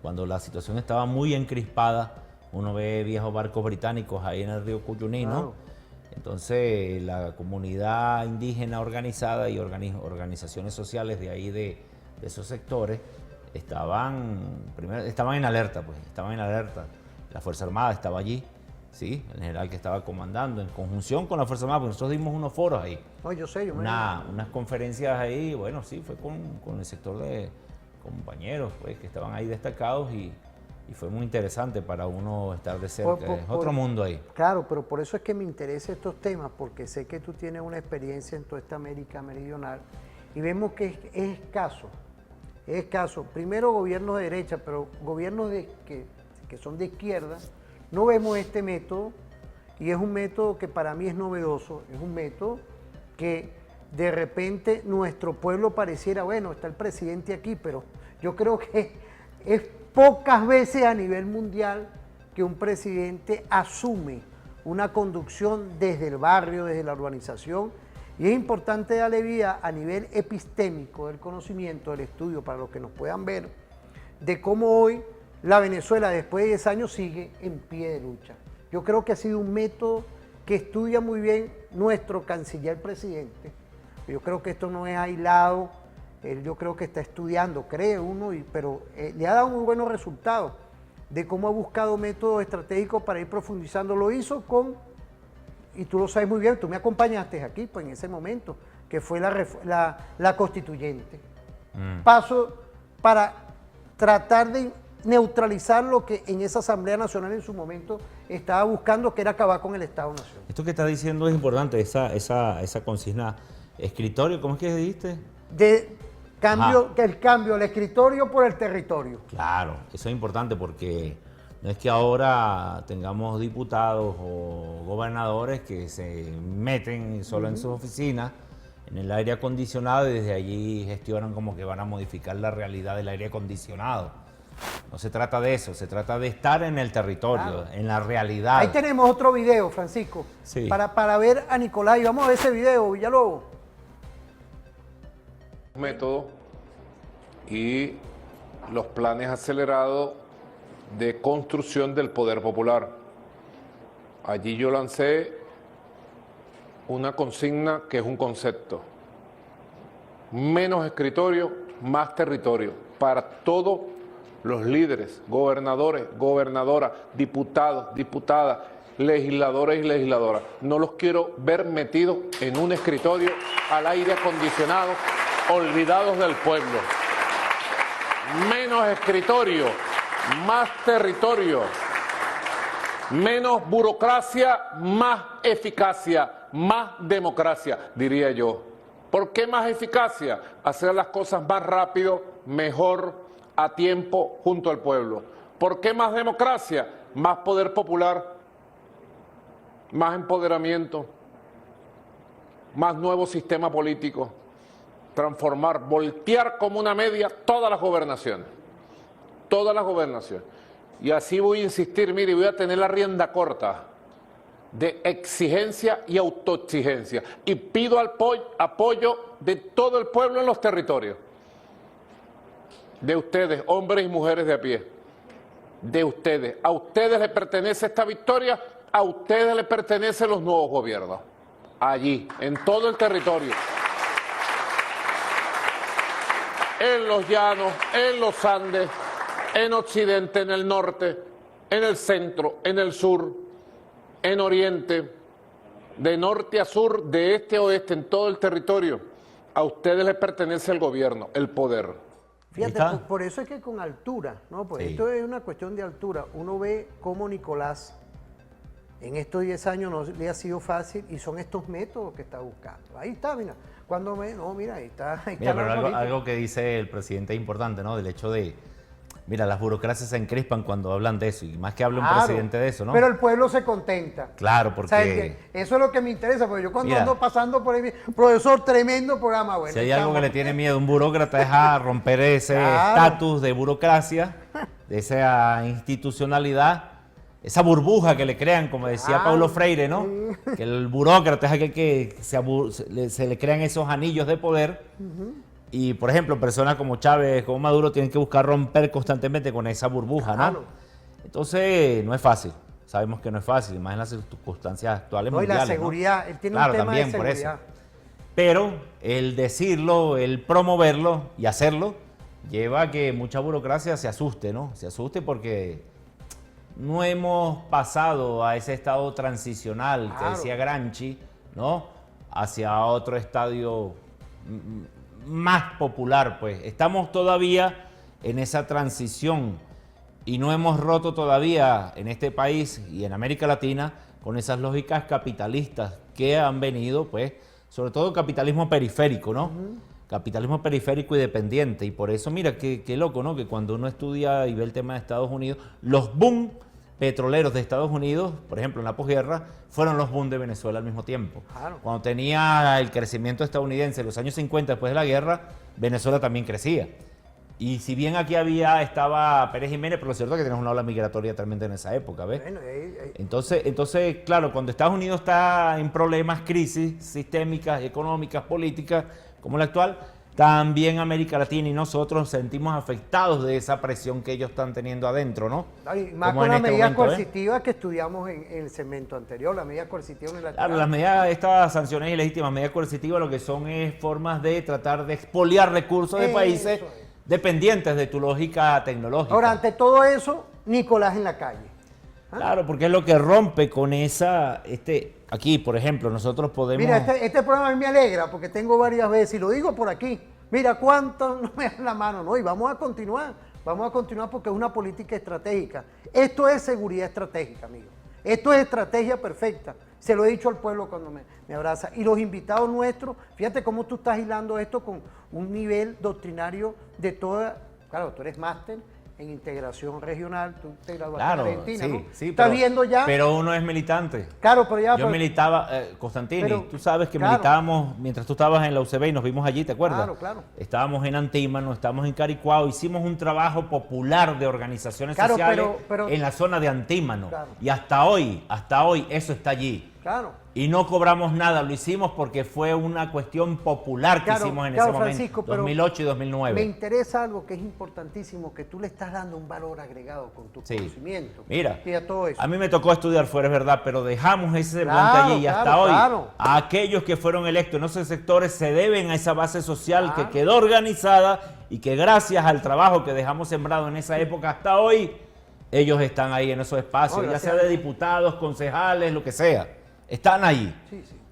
Cuando la situación estaba muy encrispada, uno ve viejos barcos británicos ahí en el río Cuyuní, ¿no? Claro. Entonces, la comunidad indígena organizada y organizaciones sociales de ahí, de esos sectores, estaban en alerta, pues, estaban en alerta. La Fuerza Armada estaba allí, ¿sí? El general que estaba comandando, en conjunción con la Fuerza Armada, porque nosotros dimos unos foros ahí. No, yo sé, unas conferencias ahí, bueno, sí, fue con el sector de compañeros, pues, que estaban ahí destacados y fue muy interesante para uno estar de cerca. Es otro mundo ahí. Claro, pero por eso es que me interesan estos temas, porque sé que tú tienes una experiencia en toda esta América Meridional y vemos que es escaso. Es escaso. Primero gobiernos de derecha, pero gobiernos que son de izquierda, no vemos este método y es un método que para mí es novedoso, es un método que de repente nuestro pueblo pareciera, bueno, está el presidente aquí, pero yo creo que es pocas veces a nivel mundial que un presidente asume una conducción desde el barrio, desde la urbanización, y es importante darle vida a nivel epistémico del conocimiento, del estudio, para los que nos puedan ver, de cómo hoy la Venezuela después de 10 años sigue en pie de lucha. Yo creo que ha sido un método que estudia muy bien nuestro canciller presidente. Yo creo que esto no es aislado. Él yo creo que está estudiando, cree uno, pero le ha dado muy buenos resultados de cómo ha buscado métodos estratégicos para ir profundizando. Lo hizo y tú lo sabes muy bien, tú me acompañaste aquí pues, en ese momento, que fue la constituyente. Paso para tratar de neutralizar lo que en esa Asamblea Nacional en su momento estaba buscando, que era acabar con el Estado-Nación. Esto que estás diciendo es importante, esa consigna. Escritorio, ¿cómo es que dijiste? El escritorio por el territorio. Claro, eso es importante porque no es que ahora tengamos diputados o gobernadores que se meten solo en sus oficinas, en el aire acondicionado, y desde allí gestionan como que van a modificar la realidad del aire acondicionado. No se trata de eso, se trata de estar en el territorio, en la realidad. Ahí tenemos otro video, Francisco, sí, para ver a Nicolás, y vamos a ver ese video, Villalobos. Método y los planes acelerados de construcción del poder popular. Allí yo lancé una consigna que es un concepto: menos escritorio, más territorio, para todos los líderes, gobernadores, gobernadoras, diputados, diputadas, legisladores y legisladoras. No los quiero ver metidos en un escritorio al aire acondicionado, olvidados del pueblo. Menos escritorio, más territorio. Menos burocracia, más eficacia, más democracia, diría yo. ¿Por qué más eficacia? Hacer las cosas más rápido, mejor, a tiempo, junto al pueblo. ¿Por qué más democracia? Más poder popular, más empoderamiento, más nuevo sistema político, transformar, voltear como una media todas las gobernaciones. Todas las gobernaciones. Y así voy a insistir, mire, voy a tener la rienda corta de exigencia y autoexigencia. Y pido apoyo de todo el pueblo en los territorios. De ustedes, hombres y mujeres de a pie. De ustedes. A ustedes les pertenece esta victoria, a ustedes les pertenecen los nuevos gobiernos. Allí, en todo el territorio. En los llanos, en los Andes, en Occidente, en el norte, en el centro, en el sur, en Oriente, de norte a sur, de este a oeste, en todo el territorio. A ustedes les pertenece el gobierno, el poder. Fíjate, por eso es que con altura, ¿no? Pues esto es una cuestión de altura. Uno ve cómo Nicolás en estos 10 años no le ha sido fácil y son estos métodos que está buscando. Ahí está, mira. Cuando mira, ahí está. Mira, pero algo que dice el presidente es importante, ¿no? Del hecho de, mira, las burocracias se encrespan cuando hablan de eso, y más que hable un presidente de eso, ¿no? Pero el pueblo se contenta. Claro, porque... O sea, eso es lo que me interesa, porque yo cuando ando pasando por ahí, profesor, tremendo programa, bueno. Si hay algo que le tiene miedo a un burócrata es a romper ese estatus de burocracia, de esa institucionalidad, esa burbuja que le crean, como decía Paulo Freire, ¿no? Que el burócrata es aquel que se le crean esos anillos de poder. Y, por ejemplo, personas como Chávez, como Maduro, tienen que buscar romper constantemente con esa burbuja, ¿no? Entonces, no es fácil. Sabemos que no es fácil, más en las circunstancias actuales mundiales. Y la seguridad, él tiene un tema también de seguridad. Por eso. Pero el decirlo, el promoverlo y hacerlo, lleva a que mucha burocracia se asuste, ¿no? Se asuste porque no hemos pasado a ese estado transicional que decía Gramsci, ¿no? Hacia otro estadio más popular, pues. Estamos todavía en esa transición y no hemos roto todavía en este país y en América Latina con esas lógicas capitalistas que han venido, pues, sobre todo capitalismo periférico, ¿no? Capitalismo periférico y dependiente. Y por eso, mira, qué loco, ¿no? Que cuando uno estudia y ve el tema de Estados Unidos, los boom petroleros de Estados Unidos, por ejemplo, en la posguerra, fueron los boom de Venezuela al mismo tiempo. Cuando tenía el crecimiento estadounidense en los años 50 después de la guerra, Venezuela también crecía. Y si bien aquí estaba Pérez Jiménez, pero lo cierto es que tenemos una ola migratoria tremenda en esa época, ¿ves? Bueno, entonces, claro, cuando Estados Unidos está en problemas, crisis sistémicas, económicas, políticas, como la actual, también América Latina y nosotros sentimos afectados de esa presión que ellos están teniendo adentro, ¿no? Más con las medidas coercitivas que estudiamos en el segmento anterior, las medidas coercitivas unilaterales. Claro, las medidas, estas sanciones ilegítimas, medidas coercitivas, lo que son es formas de tratar de expoliar recursos de países dependientes de tu lógica tecnológica. Ahora, ante todo eso, Nicolás en la calle. Claro, porque es lo que rompe con esa... Aquí, por ejemplo, nosotros podemos... Mira, este programa a mí me alegra porque tengo varias veces, y lo digo por aquí, mira cuánto no me dan la mano, ¿no? Y vamos a continuar porque es una política estratégica. Esto es seguridad estratégica, amigo. Esto es estrategia perfecta. Se lo he dicho al pueblo cuando me abraza. Y los invitados nuestros, fíjate cómo tú estás hilando esto con un nivel doctrinario de toda... Claro, tú eres máster en integración regional, tú te graduaste en Argentina, ¿no? Sí, estás viendo ya... Pero uno es militante. Claro, pero ya... Yo militaba, Constantini, tú sabes que militábamos mientras tú estabas en la UCB y nos vimos allí, ¿te acuerdas? Claro. Estábamos en Antímano, estábamos en Caricuao, hicimos un trabajo popular de organizaciones sociales en la zona de Antímano. Y hasta hoy eso está allí. Claro. Y no cobramos nada, lo hicimos porque fue una cuestión popular que hicimos en ese momento, Francisco, 2008 y 2009. Me interesa algo que es importantísimo, que tú le estás dando un valor agregado con tu conocimiento. Mira, y a todo eso. A mí me tocó estudiar fuera, es verdad, pero dejamos ese semblante allí y hasta hoy a aquellos que fueron electos en esos sectores se deben a esa base social que quedó organizada y que gracias al trabajo que dejamos sembrado en esa época hasta hoy, ellos están ahí en esos espacios, ya sea de diputados, concejales, lo que sea. Están ahí.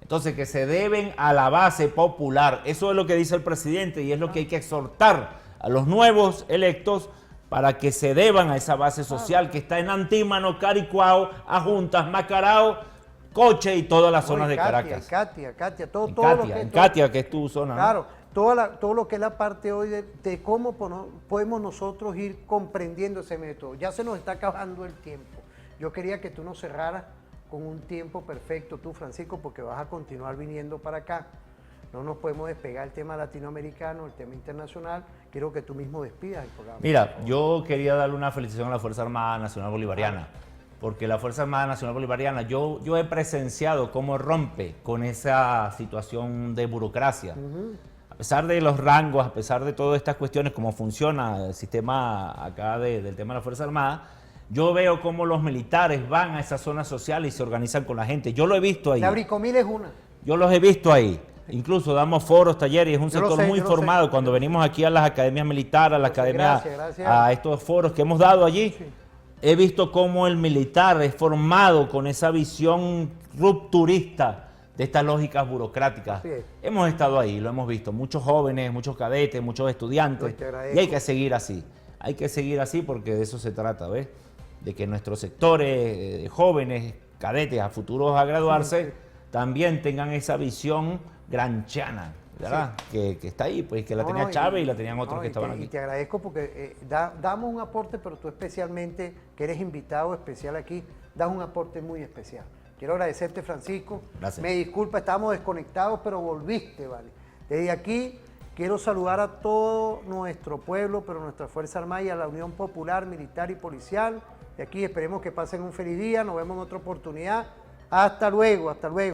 Entonces, que se deben a la base popular. Eso es lo que dice el presidente y es lo que hay que exhortar a los nuevos electos para que se deban a esa base social que está en Antímano, Caricuao, Ajuntas, Macarao, Coche y todas las zonas de Caracas. Katia, todo lo que... Katia, que es tu zona. Claro, todo lo que es la parte hoy de cómo podemos nosotros ir comprendiendo ese método. Ya se nos está acabando el tiempo. Yo quería que tú nos cerraras con un tiempo perfecto tú, Francisco, porque vas a continuar viniendo para acá. No nos podemos despegar el tema latinoamericano, el tema internacional. Quiero que tú mismo despidas el programa. Mira, yo quería darle una felicitación a la Fuerza Armada Nacional Bolivariana, porque la Fuerza Armada Nacional Bolivariana, yo he presenciado cómo rompe con esa situación de burocracia. A pesar de los rangos, a pesar de todas estas cuestiones, cómo funciona el sistema acá del tema de la Fuerza Armada, yo veo cómo los militares van a esa zona social y se organizan con la gente. Yo lo he visto ahí. La Bricomil es una. Yo los he visto ahí. Incluso damos foros, talleres, es un sector muy formado. Cuando venimos aquí a las academias militares, a las academias, a estos foros que hemos dado allí, he visto cómo el militar es formado con esa visión rupturista de estas lógicas burocráticas. Hemos estado ahí, lo hemos visto, muchos jóvenes, muchos cadetes, muchos estudiantes, y hay que seguir así. Hay que seguir así porque de eso se trata, ¿ves? De que nuestros sectores jóvenes, cadetes, a futuros a graduarse, también tengan esa visión granchana, ¿verdad? Que está ahí, pues que la tenía Chávez y la tenían otros que estaban aquí. Y te agradezco porque damos un aporte, pero tú especialmente, que eres invitado especial aquí, das un aporte muy especial. Quiero agradecerte, Francisco. Gracias. Me disculpa, estábamos desconectados, pero volviste, ¿vale? Desde aquí quiero saludar a todo nuestro pueblo, pero nuestra Fuerza Armada y a la Unión Popular, Militar y Policial. De aquí esperemos que pasen un feliz día, nos vemos en otra oportunidad. Hasta luego, hasta luego.